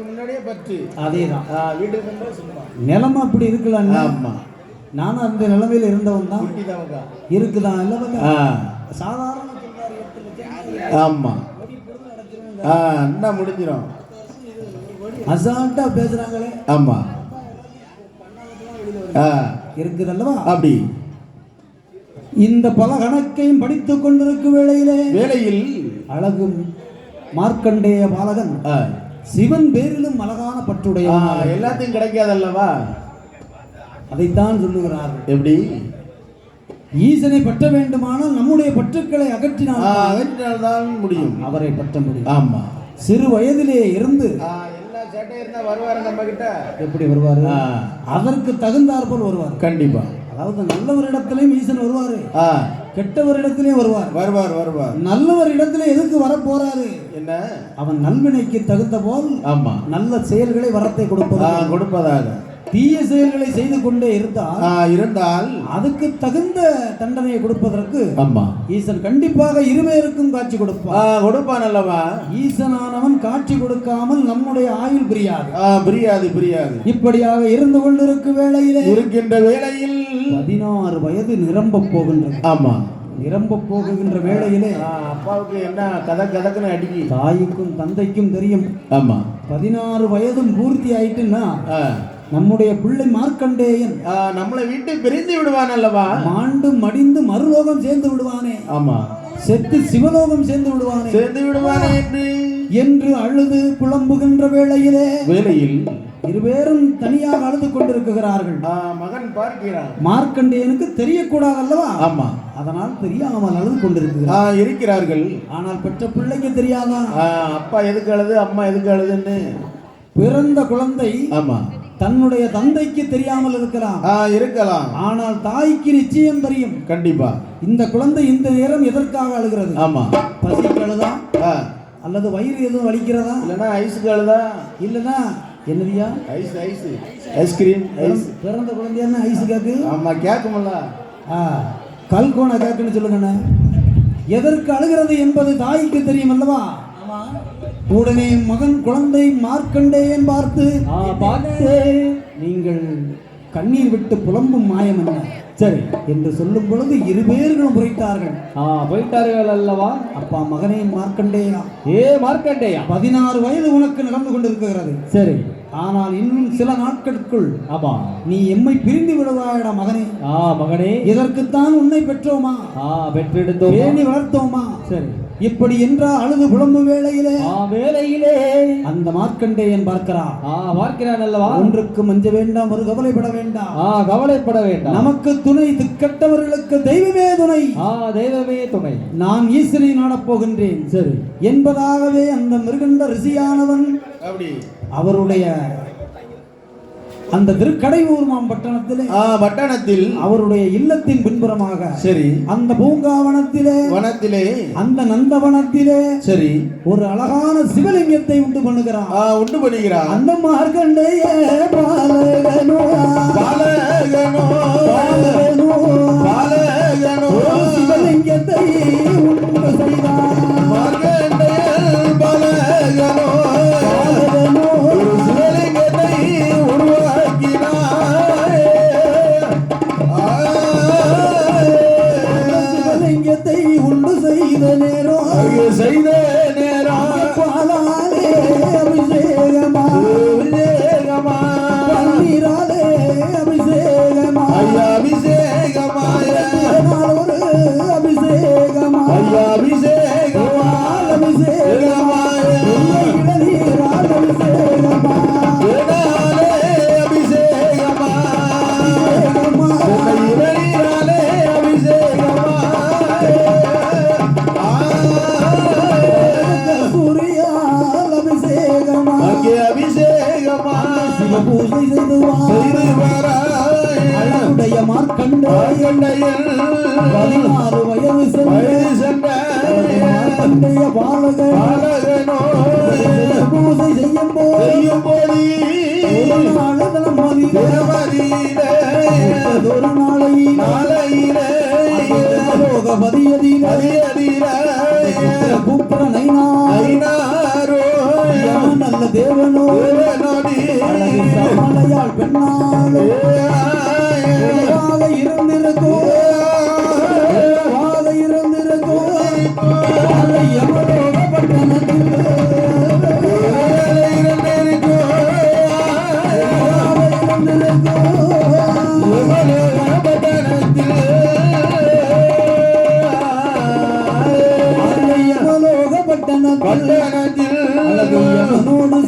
முன்னாடியே பற்று. அதேதான் வீட்டுக்கு நிலைமை அப்படி இருக்கலாம். ஆமா நானும் அந்த நிலைமையில இருந்தவன் தான். இருக்குதான் இல்ல சாதாரண. ஆமா என்ன முடிஞ்சிடும் அசால்ட்டா பேசுறாங்களே. ஆமா இருக்குது அல்லவா? அப்படி இந்த பல கணக்கையும் படித்துக் கொண்டிருக்கும் வேளையில் அழகு மார்க்கண்டேய பாலகன் சிவன் பேரிலும் அழகான பற்றுடைய எல்லாத்தையும் கிடைக்காதல்லவா? அதைத்தான் சொல்லுகிறார்கள். எப்படி? ஈசனை பற்ற வேண்டுமானால் நம்முடைய பற்றுக்களை அகற்றினால்தான் முடியும், அவரை பற்ற முடியும். ஆமா. சிறு வயதிலே இருந்து என்ன சேட்டை இருந்தா வருவாரு நம்ம கிட்ட. எப்படி வருவாரு? அதற்கு தகுந்தாற்போல் வருவார். கண்டிப்பா. அதாவது நல்லவரிடத்திலையும் ஈசன் வருவாரு, கெட்டவரிடத்திலையும் வருவார். வருவார் வருவார். நல்லவர் இடத்துல எதுக்கு வர போறாரு? என்ன? அவன் நல்வினைக்கு தகுந்த போல் ஆமா நல்ல செயல்களை வரத்தை கொடுப்பதாக. தீய செயல்களை செய்து கொண்டே இருந்தால் அதுக்கு தகுந்த தண்டனையை கொடுப்பதற்கு ஆமா ஈசன் கண்டிப்பாக இருவேருக்கும் காட்சி கொடுப்பான் அல்லவா? ஈசனானவன் காட்சி கொடுக்காமல் நம்முடைய ஆயுள் பிரியாது. இப்படியாக இருந்து கொண்டிருக்கும் இருக்கின்ற வேளையில் 16 வயது நிரம்ப போகின்றது. ஆமா, நிரம்ப போகின்ற வேளையிலே அப்பாவுக்கு என்ன கதக்குன்னு அடிக்கி தாய்க்கும் தந்தைக்கும் தெரியும். ஆமா, 16 வயதும் பூர்த்தி ஆயிட்டுன்னா நம்முடைய பிள்ளை மார்க்கண்டேயன் நம்மளை விட்டு பிரிந்து விடுவான் அல்லவா? மாண்டு மடிந்து மறுலோகம் சேர்ந்து விடுவானே. ஆமா, செத்து சிவலோகம் சேர்ந்து விடுவானே என்று அழுது புலம்புகின்ற வேளையில் இருவேரும் தனியாக அழுது கொண்டிருக்கிறார்கள். மகன் பார்க்கிறான். மார்க்கண்டேயனுக்கு தெரியக்கூடாது அல்லவா? ஆமா, அதனால் தெரியாமல் அழுது இருக்கிறார்கள். ஆனால் பெற்ற பிள்ளைக்கு தெரியாதா அப்பா எதுக்கு அழுது அம்மா எதுக்கு அழுதுன்னு? பிறந்த குழந்தை ஆமா தன்னுடைய தந்தைக்கு தெரியாமல் இருக்கலாம், ஆனால் தாய்க்கு நிச்சயம் தெரியும். கண்டிப்பா. இந்த குழந்தை இந்த நேரம் எதற்காக அழுகிறது? ஆமா, பசிக்கு அழுதா, அல்லது வயிறு எதுவும் வலிக்கிறதா, இல்லைன்னா ஐஸுக்கு அழுதா, இல்லைன்னா என்னதியா ஐஸ்கிரீம். பிறந்த குழந்தையான ஐஸ் கேக்கு. ஆமா, கேக்குமல்ல. கல்கோண கேக்குன்னு சொல்லுங்கண்ணே. எதற்கு அழுகிறது என்பது தாய்க்கு தெரியும் அல்லவா? உடனே மகன் குழந்தை மார்க்கண்டேயன் பார்த்து நீங்கள் கண்ணீர் விட்டு புலம்பும் மாயம் என்ன சரி என்று சொல்லும் பொழுது இருவேர்களும் போயிட்டார்கள் அல்லவா? அப்பா மகனே மார்க்கண்டேயா, மார்க்கண்டேயா, 16 வயது உனக்கு நடந்து கொண்டிருக்கிறது. சரி, ஆனால் இன்னும் சில நாட்களுக்குள் ஆமா நீ எம்மை பிரிந்து விடுவாயடா மகனே. மகனே, இதற்குத்தான் உன்னை பெற்றோமா, பெற்றெடுத்தோம், பேணி வளர்த்தோமா. சரி, இப்படி என்றால் அழுது புலம்பு வேளையிலே அந்த மார்க்கண்டேயன் பார்க்கிறான் அல்லவா? ஒன்றுக்கு மஞ்ச வேண்டாம், ஒரு கவலைப்பட வேண்டாம். நமக்கு துணை திக்கட்டவர்களுக்கு தெய்வமே துணை. நான் ஈஸ்வரை நாடப் போகின்றேன் சரி என்பதாகவே அந்த மிருகண்ட ரிஷியானவன் அவருடைய அந்த திருக்கடையூர் பட்டணத்தில் அவருடைய இல்லத்தின் பின்புறமாக சரி அந்த பூங்காவனத்திலே அந்த நந்தவனத்திலே சரி ஒரு அழகான சிவலிங்கத்தை உண்டு பண்ணுகிறான். அந்த மார்க்கண்டேய பாலகனோ சிவலிங்கத்தை உண்டு செய்தான். செய்த நேரம் பாலாலே அபிஷேகமா பன்னீராலே அபிஷேகமா ஒரு அபிஷேகமா இளநீரால் பூஜை செய்துடைய மார்க்கண்டேயன் 16 வயது சென்ற பாலகனோ பூஜை செய்யும் போது ஒரு நாளையிலே நல்ல தேவனோ சமலையால் பெண்ணால் இருந்திருக்கோ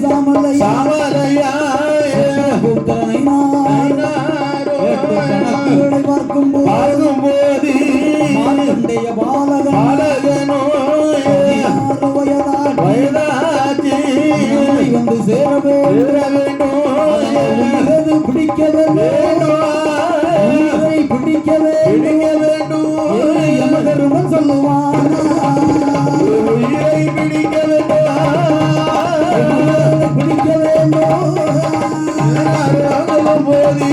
சாமலையா புத்திரனை வேண்டும் உயிரது பிடிக்க வேண்டும் உயிரை பிடிக்க வேண்டும் யமதர்மன் சொல்லுவான் உயிரை பிடிக்க வேண்டும் பிடிக்க வேண்டும் போதி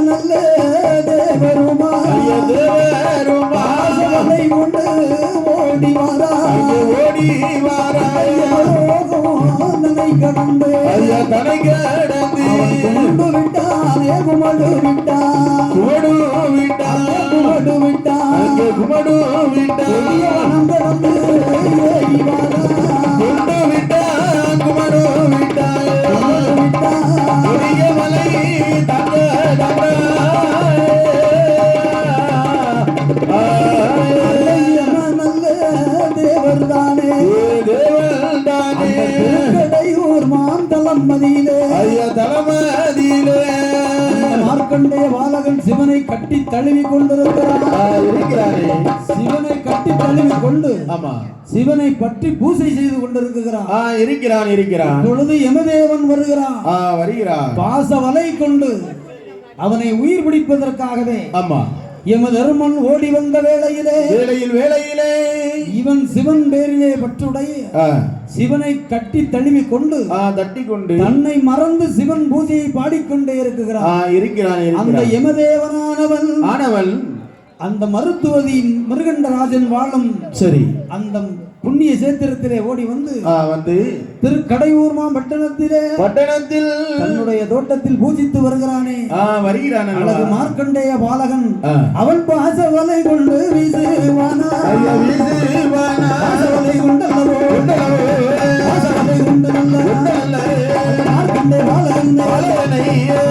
நல்ல தேவருமா தேவருமாசனை கொண்டு ஓடி வாராய் கடந்து தனை கடந்து கொண்டு விட்டானே குமடு விட்டான் குமடு விட்டான் குமடு விட்டான் கடந்து ஏறி வாரா கொண்டு விட்டான் குமடு விட்டான் மலை தங்க நல்ல தேவர் தானே கடையூர் மாந்தளம் மதியிலே தளமதியிலே மார்க்கண்டேய பாலகன் சிவனை கட்டி தழுவி கொண்டிருக்கிறார் சிவனை கட்டி தழுவி கொண்டு ஆமா சிவனை பற்றி பூசை செய்து கொண்டிருக்கிறார் இருக்கிறான் பொழுது யமதேவன் வருகிறான் பாச வலை கொண்டு அவனை உயிர் பிடிப்பதற்காகவே ஆமா யமதர்மன் ஓடி வந்த வேளையிலே இவன் சிவன் பேரிலே பற்றுடைய சிவனை கட்டி தழுவி கொண்டு தன்னை மறந்து சிவன் பூஜையை பாடிக்கொண்டே இருக்கிறான் அந்த யமதேவனானவன் அந்த மருத்துவதி மிருகண்டராஜன் வாழும் சரி அந்த புண்ணிய சேத்திரத்திலே ஓடி வந்து திருக்கடையூர் பட்டணத்தில் தன்னுடைய தோட்டத்தில் பூஜித்து வருகிறானே அழகு மார்க்கண்டேய பாலகன் அவன் பாசவலை கொண்டு வீசுவானா பாசவலை கொண்டு பாசவலை கொண்டு மார்க்கண்டேய பாலகன்